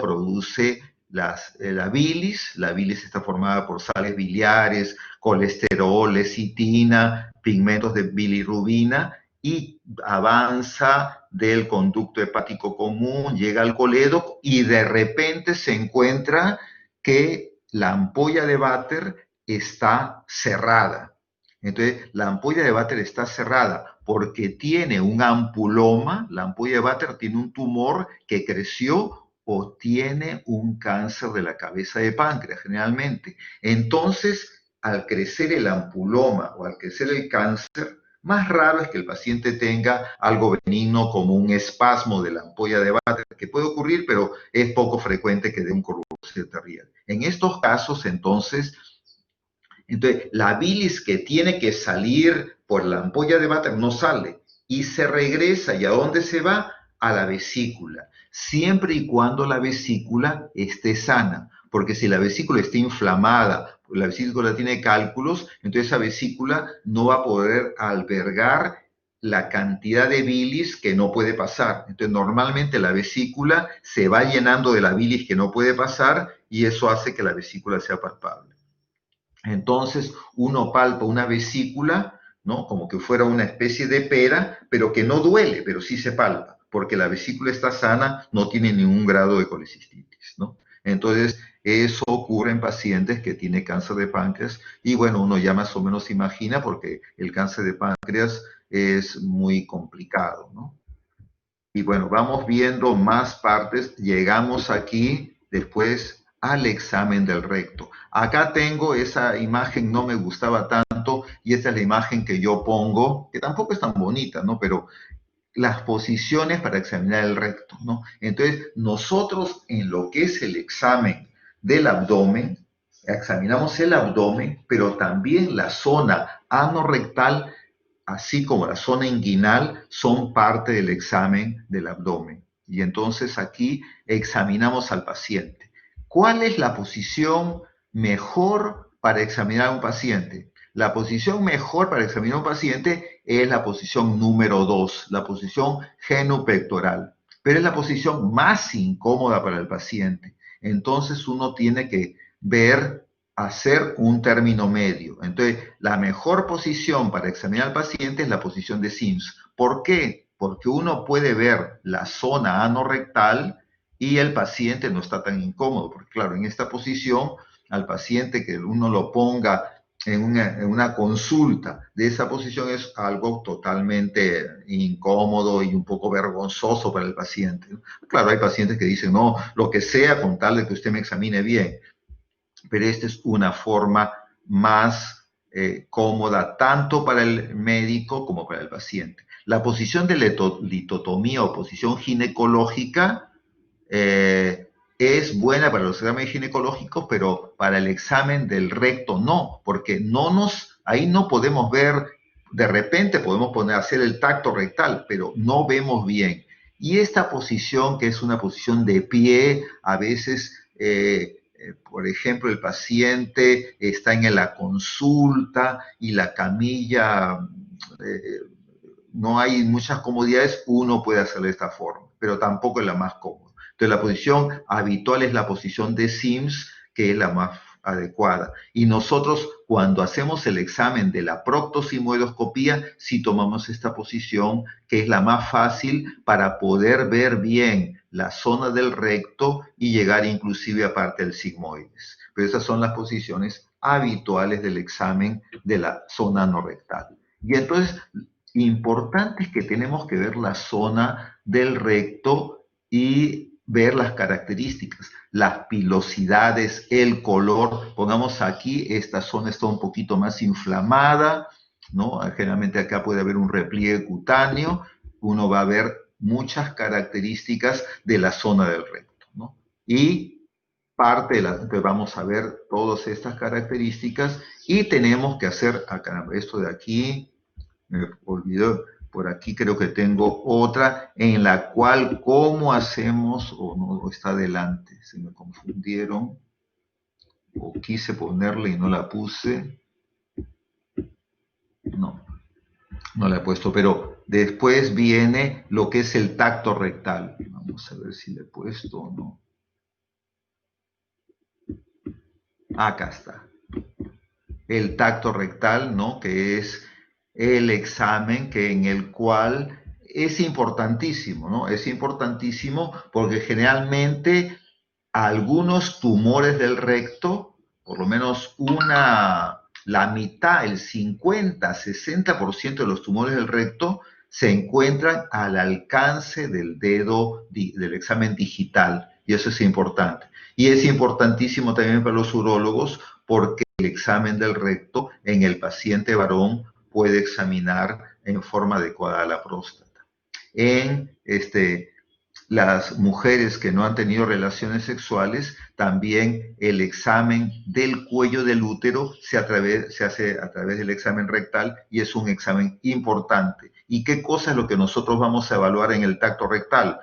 produce la bilis está formada por sales biliares, colesterol, lecitina, pigmentos de bilirrubina y avanza del conducto hepático común, llega al colédoco y de repente se encuentra que la ampolla de Vater está cerrada. Entonces, la ampolla de Vater está cerrada porque tiene un ampuloma, la ampolla de Vater tiene un tumor que creció o tiene un cáncer de la cabeza de páncreas, generalmente. Entonces, al crecer el ampuloma o al crecer el cáncer, más raro es que el paciente tenga algo benigno como un espasmo de la ampolla de Vater, que puede ocurrir, pero es poco frecuente que dé un Courvoisier-Terrier. En estos casos, entonces, la bilis que tiene que salir por la ampolla de Vater no sale y se regresa. ¿Y a dónde se va? A la vesícula, siempre y cuando la vesícula esté sana, porque si la vesícula está inflamada, la vesícula tiene cálculos, entonces esa vesícula no va a poder albergar la cantidad de bilis que no puede pasar. Entonces normalmente la vesícula se va llenando de la bilis que no puede pasar y eso hace que la vesícula sea palpable. Entonces uno palpa una vesícula, ¿no? Como que fuera una especie de pera, pero que no duele, pero sí se palpa, porque la vesícula está sana, no tiene ningún grado de colecistitis, ¿no? Entonces, eso ocurre en pacientes que tienen cáncer de páncreas y bueno, uno ya más o menos imagina porque el cáncer de páncreas es muy complicado, ¿no? Y bueno, vamos viendo más partes. Llegamos aquí después al examen del recto. Acá tengo esa imagen, no me gustaba tanto, y esta es la imagen que yo pongo, que tampoco es tan bonita, ¿no? Pero las posiciones para examinar el recto, ¿no? Entonces, nosotros en lo que es el examen del abdomen, examinamos el abdomen, pero también la zona anorrectal así como la zona inguinal, son parte del examen del abdomen. Y entonces aquí examinamos al paciente. ¿Cuál es la posición mejor para examinar a un paciente? La posición mejor para examinar a un paciente es la posición número 2, la posición genupectoral. Pero es la posición más incómoda para el paciente. Entonces uno tiene que ver hacer un término medio. Entonces, la mejor posición para examinar al paciente es la posición de Sims. ¿Por qué? Porque uno puede ver la zona anorrectal y el paciente no está tan incómodo. Porque claro, en esta posición, al paciente que uno lo ponga en una consulta de esa posición es algo totalmente incómodo y un poco vergonzoso para el paciente. Claro, hay pacientes que dicen, no, lo que sea con tal de que usted me examine bien, pero esta es una forma más cómoda tanto para el médico como para el paciente. La posición de litotomía o posición ginecológica es buena para los exámenes ginecológicos, pero para el examen del recto no, porque ahí no podemos ver, de repente podemos hacer el tacto rectal, pero no vemos bien. Y esta posición, que es una posición de pie, a veces por ejemplo, el paciente está en la consulta y la camilla, no hay muchas comodidades, uno puede hacerlo de esta forma, pero tampoco es la más cómoda. Entonces, la posición habitual es la posición de Sims, que es la más adecuada. Y nosotros, cuando hacemos el examen de la proctosimoidoscopía, sí tomamos esta posición, que es la más fácil para poder ver bien la zona del recto y llegar inclusive a parte del sigmoides. Pero esas son las posiciones habituales del examen de la zona anorrectal. Y entonces, importante es que tenemos que ver la zona del recto y ver las características, las pilosidades, el color. Pongamos aquí, esta zona está un poquito más inflamada, ¿no? Generalmente acá puede haber un repliegue cutáneo, uno va a ver muchas características de la zona del recto, ¿no? Y entonces vamos a ver todas estas características y tenemos que hacer, esto de aquí, me olvidó, por aquí creo que tengo otra en la cual cómo hacemos, o no está adelante, se me confundieron, o quise ponerla y no la puse, no la he puesto, pero después viene lo que es el tacto rectal. Vamos a ver si le he puesto o no. Acá está. El tacto rectal, ¿no? Que es el examen en el cual es importantísimo, ¿no? Es importantísimo porque generalmente algunos tumores del recto, por lo menos la mitad, el 50-60% de los tumores del recto se encuentran al alcance del dedo del examen digital, y eso es importante. Y es importantísimo también para los urólogos porque el examen del recto en el paciente varón puede examinar en forma adecuada la próstata. En las mujeres que no han tenido relaciones sexuales, también el examen del cuello del útero se hace a través del examen rectal y es un examen importante. ¿Y qué cosa es lo que nosotros vamos a evaluar en el tacto rectal?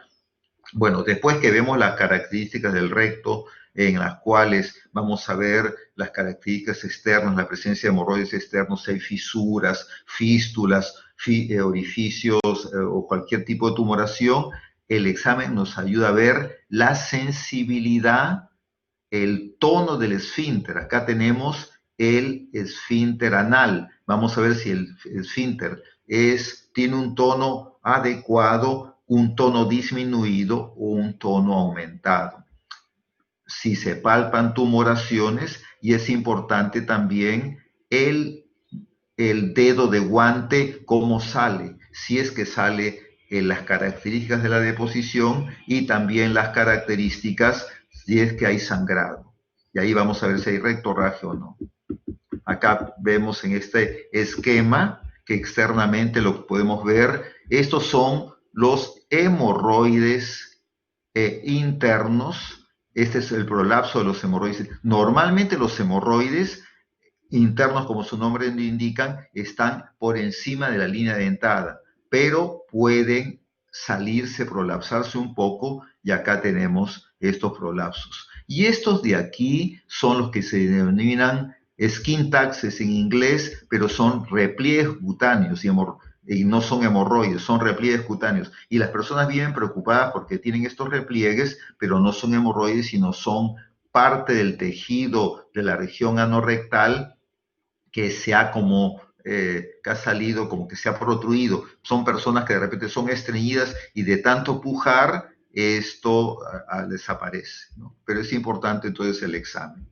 Bueno, después que vemos las características del recto, en las cuales vamos a ver las características externas, la presencia de hemorroides externos, si hay fisuras, fístulas, orificios o cualquier tipo de tumoración, el examen nos ayuda a ver la sensibilidad, el tono del esfínter. Acá tenemos el esfínter anal. Vamos a ver si el esfínter tiene un tono adecuado, un tono disminuido o un tono aumentado. Si se palpan tumoraciones, y es importante también el dedo de guante, cómo sale, si es que sale las características de la deposición y también las características si es que hay sangrado. Y ahí vamos a ver si hay rectorraje o no. Acá vemos en este esquema que externamente lo podemos ver. Estos son los hemorroides internos. Este es el prolapso de los hemorroides. Normalmente los hemorroides internos, como su nombre indican, están por encima de la línea dentada, pero pueden salirse, prolapsarse un poco, y acá tenemos estos prolapsos. Y estos de aquí son los que se denominan skin taxes en inglés, pero son repliegues cutáneos y no son hemorroides, son repliegues cutáneos. Y las personas viven preocupadas porque tienen estos repliegues, pero no son hemorroides, sino son parte del tejido de la región anorrectal que se ha que ha salido, como que se ha protruido. Son personas que de repente son estreñidas y de tanto pujar, esto desaparece, ¿no? Pero es importante entonces el examen.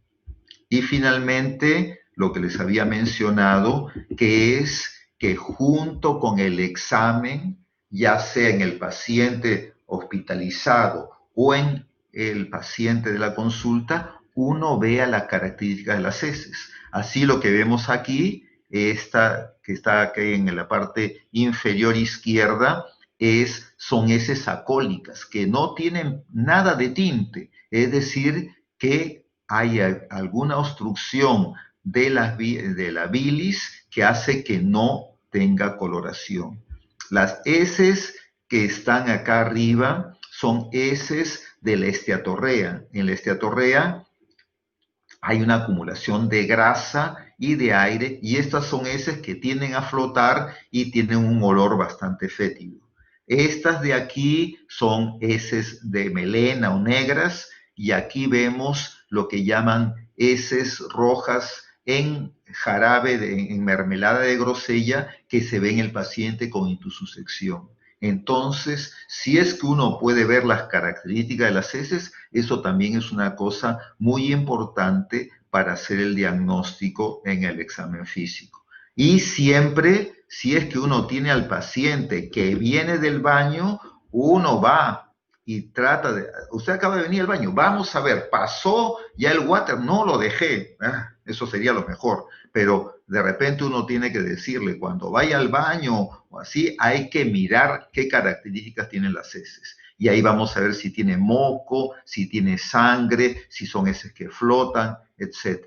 Y finalmente, lo que les había mencionado, que es que junto con el examen, ya sea en el paciente hospitalizado o en el paciente de la consulta, uno vea las características de las heces. Así lo que vemos aquí, esta que está aquí en la parte inferior izquierda, son heces acólicas, que no tienen nada de tinte, es decir, que hay alguna obstrucción de la bilis que hace que no tenga coloración. Las heces que están acá arriba son heces de la esteatorrea. En la esteatorrea hay una acumulación de grasa y de aire, y estas son heces que tienden a flotar y tienen un olor bastante fétido. Estas de aquí son heces de melena o negras, y aquí vemos lo que llaman heces rojas en jarabe, en mermelada de grosella, que se ve en el paciente con intususección. Entonces, si es que uno puede ver las características de las heces, eso también es una cosa muy importante para hacer el diagnóstico en el examen físico. Y siempre, si es que uno tiene al paciente que viene del baño, uno va y trata de... Usted acaba de venir al baño, vamos a ver, pasó ya el water, no lo dejé. Eso sería lo mejor, pero de repente uno tiene que decirle, cuando vaya al baño o así, hay que mirar qué características tienen las heces. Y ahí vamos a ver si tiene moco, si tiene sangre, si son heces que flotan, etc.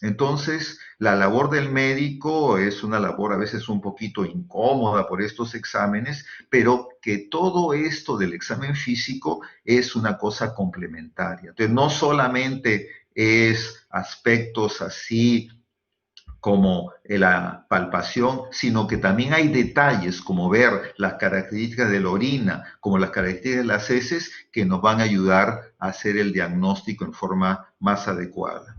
Entonces, la labor del médico es una labor a veces un poquito incómoda por estos exámenes, pero que todo esto del examen físico es una cosa complementaria. Entonces, no solamente es aspectos así como la palpación, sino que también hay detalles como ver las características de la orina, como las características de las heces, que nos van a ayudar a hacer el diagnóstico en forma más adecuada.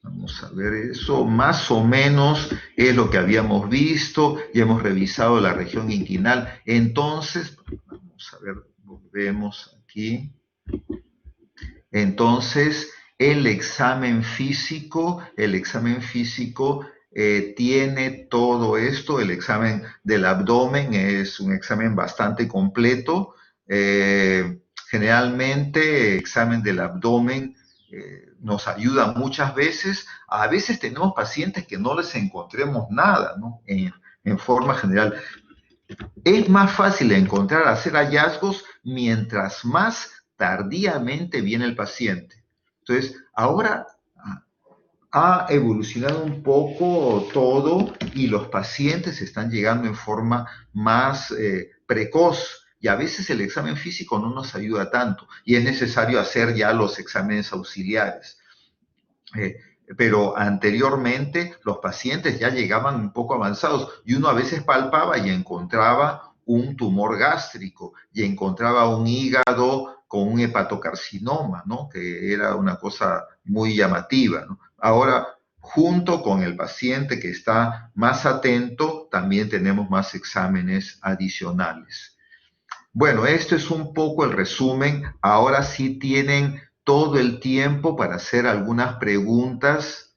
Vamos a ver eso, más o menos es lo que habíamos visto, ya hemos revisado la región inguinal. Entonces, vamos a ver, volvemos aquí. Entonces, el examen físico tiene todo esto. El examen del abdomen es un examen bastante completo. Generalmente, el examen del abdomen nos ayuda muchas veces. A veces tenemos pacientes que no les encontremos nada, ¿no? En forma general. Es más fácil hacer hallazgos mientras más tardíamente viene el paciente. Entonces, ahora ha evolucionado un poco todo y los pacientes están llegando en forma más precoz, y a veces el examen físico no nos ayuda tanto y es necesario hacer ya los exámenes auxiliares. Pero anteriormente los pacientes ya llegaban un poco avanzados y uno a veces palpaba y encontraba un tumor gástrico y encontraba un hígado con un hepatocarcinoma, ¿no? Que era una cosa muy llamativa, ¿no? Ahora, junto con el paciente que está más atento, también tenemos más exámenes adicionales. Bueno, esto es un poco el resumen. Ahora sí tienen todo el tiempo para hacer algunas preguntas.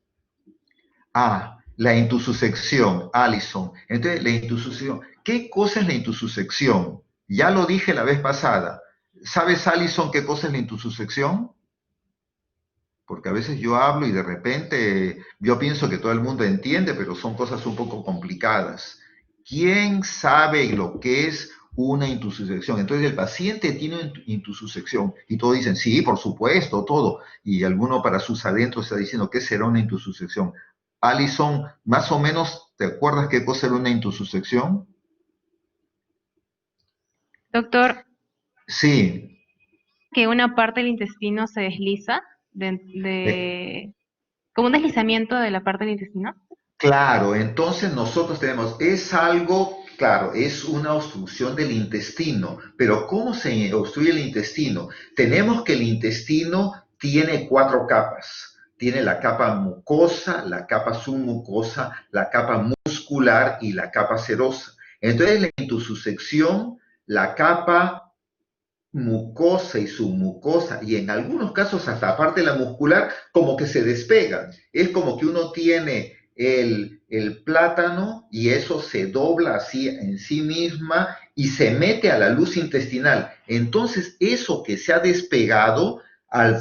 La intussusección, Alison. Entonces, la intussusección. ¿Qué cosa es la intussusección? Ya lo dije la vez pasada. ¿Sabes, Alison, qué cosa es la intussusección? Porque a veces yo hablo y de repente yo pienso que todo el mundo entiende, pero son cosas un poco complicadas. ¿Quién sabe lo que es una intussusección? Entonces el paciente tiene una intussusección y todos dicen, sí, por supuesto, todo. Y alguno para sus adentros está diciendo, ¿qué será una intussusección? Alison, más o menos, ¿te acuerdas qué cosa era una intussusección? Doctor, Sí. que una parte del intestino se desliza como un deslizamiento de la parte del intestino. Claro, entonces nosotros tenemos, es algo, claro, es una obstrucción del intestino, pero ¿cómo se obstruye el intestino? Tenemos que el intestino tiene 4 capas. Tiene la capa mucosa, la capa submucosa, la capa muscular y la capa serosa. Entonces, la intussusección, la capa mucosa y submucosa, y en algunos casos hasta parte de la muscular, como que se despegan. Es como que uno tiene el plátano y eso se dobla así en sí misma y se mete a la luz intestinal. Entonces, eso que se ha despegado al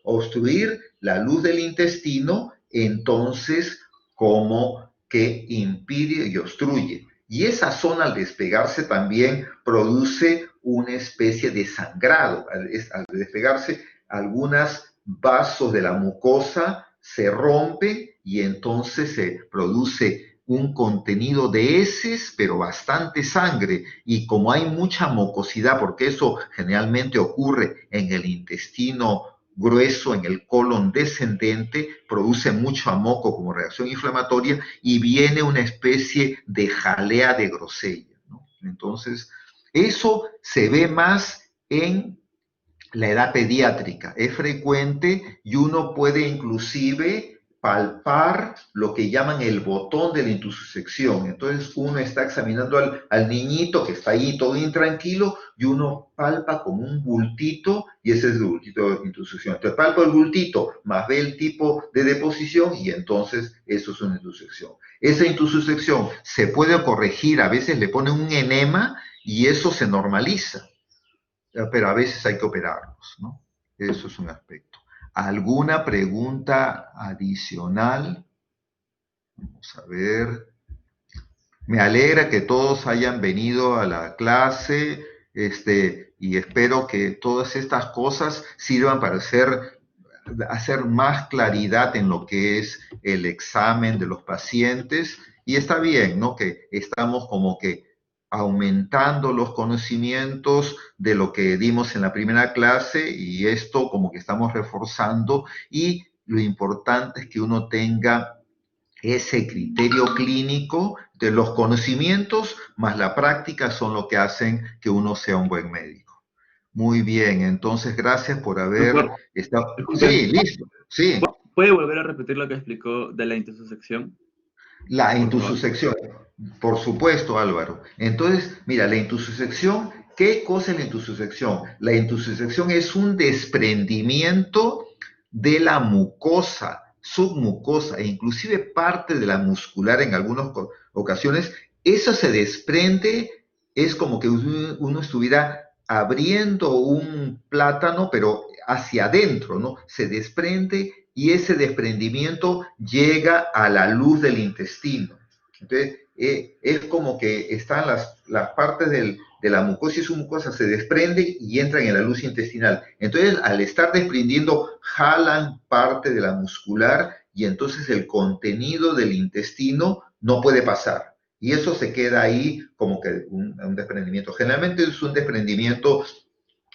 obstruir la luz del intestino, entonces como que impide y obstruye. Y esa zona al despegarse también produce una especie de sangrado. Al despegarse, algunos vasos de la mucosa se rompen y entonces se produce un contenido de heces, pero bastante sangre. Y como hay mucha mucosidad, porque eso generalmente ocurre en el intestino grueso, en el colon descendente, produce mucho moco como reacción inflamatoria y viene una especie de jalea de grosella, ¿no? Entonces, eso se ve más en la edad pediátrica. Es frecuente y uno puede inclusive palpar lo que llaman el botón de la intussusección. Entonces uno está examinando al niñito que está ahí todo intranquilo y uno palpa con un bultito y ese es el bultito de intussusección. Entonces palpa el bultito más ve el tipo de deposición y entonces eso es una intussusección. Esa intussusección se puede corregir, a veces le ponen un enema y eso se normaliza, pero a veces hay que operarlos, ¿no? Eso es un aspecto. ¿Alguna pregunta adicional? Vamos a ver. Me alegra que todos hayan venido a la clase, y espero que todas estas cosas sirvan para hacer más claridad en lo que es el examen de los pacientes. Y está bien, ¿no? Que estamos como que aumentando los conocimientos de lo que dimos en la primera clase y esto como que estamos reforzando y lo importante es que uno tenga ese criterio clínico de los conocimientos más la práctica son lo que hacen que uno sea un buen médico. Muy bien, entonces gracias por haber estado... Sí, listo, sí. ¿Puede volver a repetir lo que explicó de la intussusección? La intussusección, por supuesto, Álvaro. Entonces, mira, la intussusección, ¿qué cosa es la intussusección? La intussusección es un desprendimiento de la mucosa, submucosa e inclusive parte de la muscular en algunas ocasiones. Eso se desprende, es como que uno estuviera abriendo un plátano, pero hacia adentro, ¿no? Se desprende y ese desprendimiento llega a la luz del intestino. Entonces, es como que están las partes de la mucosa y submucosa se desprenden y entran en la luz intestinal. Entonces, al estar desprendiendo, jalan parte de la muscular y entonces el contenido del intestino no puede pasar. Y eso se queda ahí como que un desprendimiento. Generalmente es un desprendimiento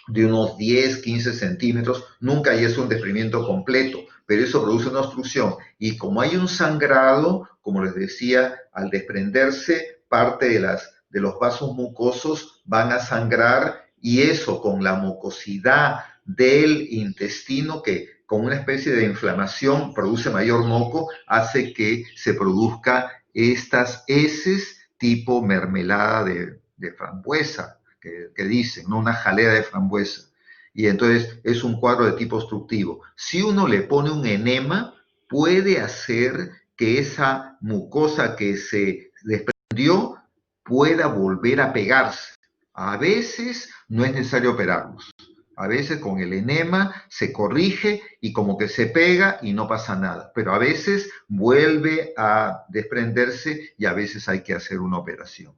de unos 10, 15 centímetros, nunca es un desprendimiento completo, pero eso produce una obstrucción. Y como hay un sangrado, como les decía, al desprenderse parte de los vasos mucosos van a sangrar y eso con la mucosidad del intestino que con una especie de inflamación, produce mayor moco, hace que se produzca estas heces tipo mermelada de frambuesa, que dicen, ¿no? Una jalea de frambuesa. Y entonces es un cuadro de tipo obstructivo. Si uno le pone un enema, puede hacer que esa mucosa que se desprendió pueda volver a pegarse. A veces no es necesario operarlos. A veces con el enema se corrige y como que se pega y no pasa nada. Pero a veces vuelve a desprenderse y a veces hay que hacer una operación.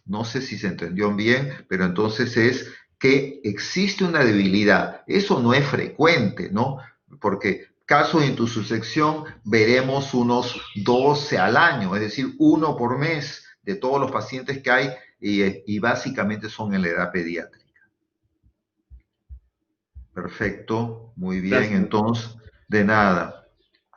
No sé si se entendió bien, pero entonces es que existe una debilidad. Eso no es frecuente, ¿no? Porque casos de intussusección veremos unos 12 al año, es decir, 1 por mes de todos los pacientes que hay y básicamente son en la edad pediátrica. Perfecto, muy bien, Gracias. entonces, de nada.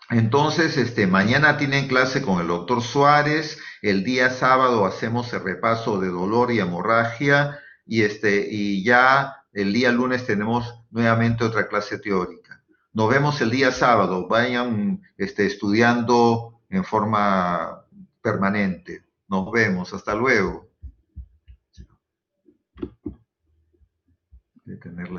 Entonces, mañana tienen clase con el doctor Suárez, el día sábado hacemos el repaso de dolor y hemorragia y ya el día lunes tenemos nuevamente otra clase teórica. Nos vemos el día sábado, vayan estudiando en forma permanente. Nos vemos, hasta luego. De tener la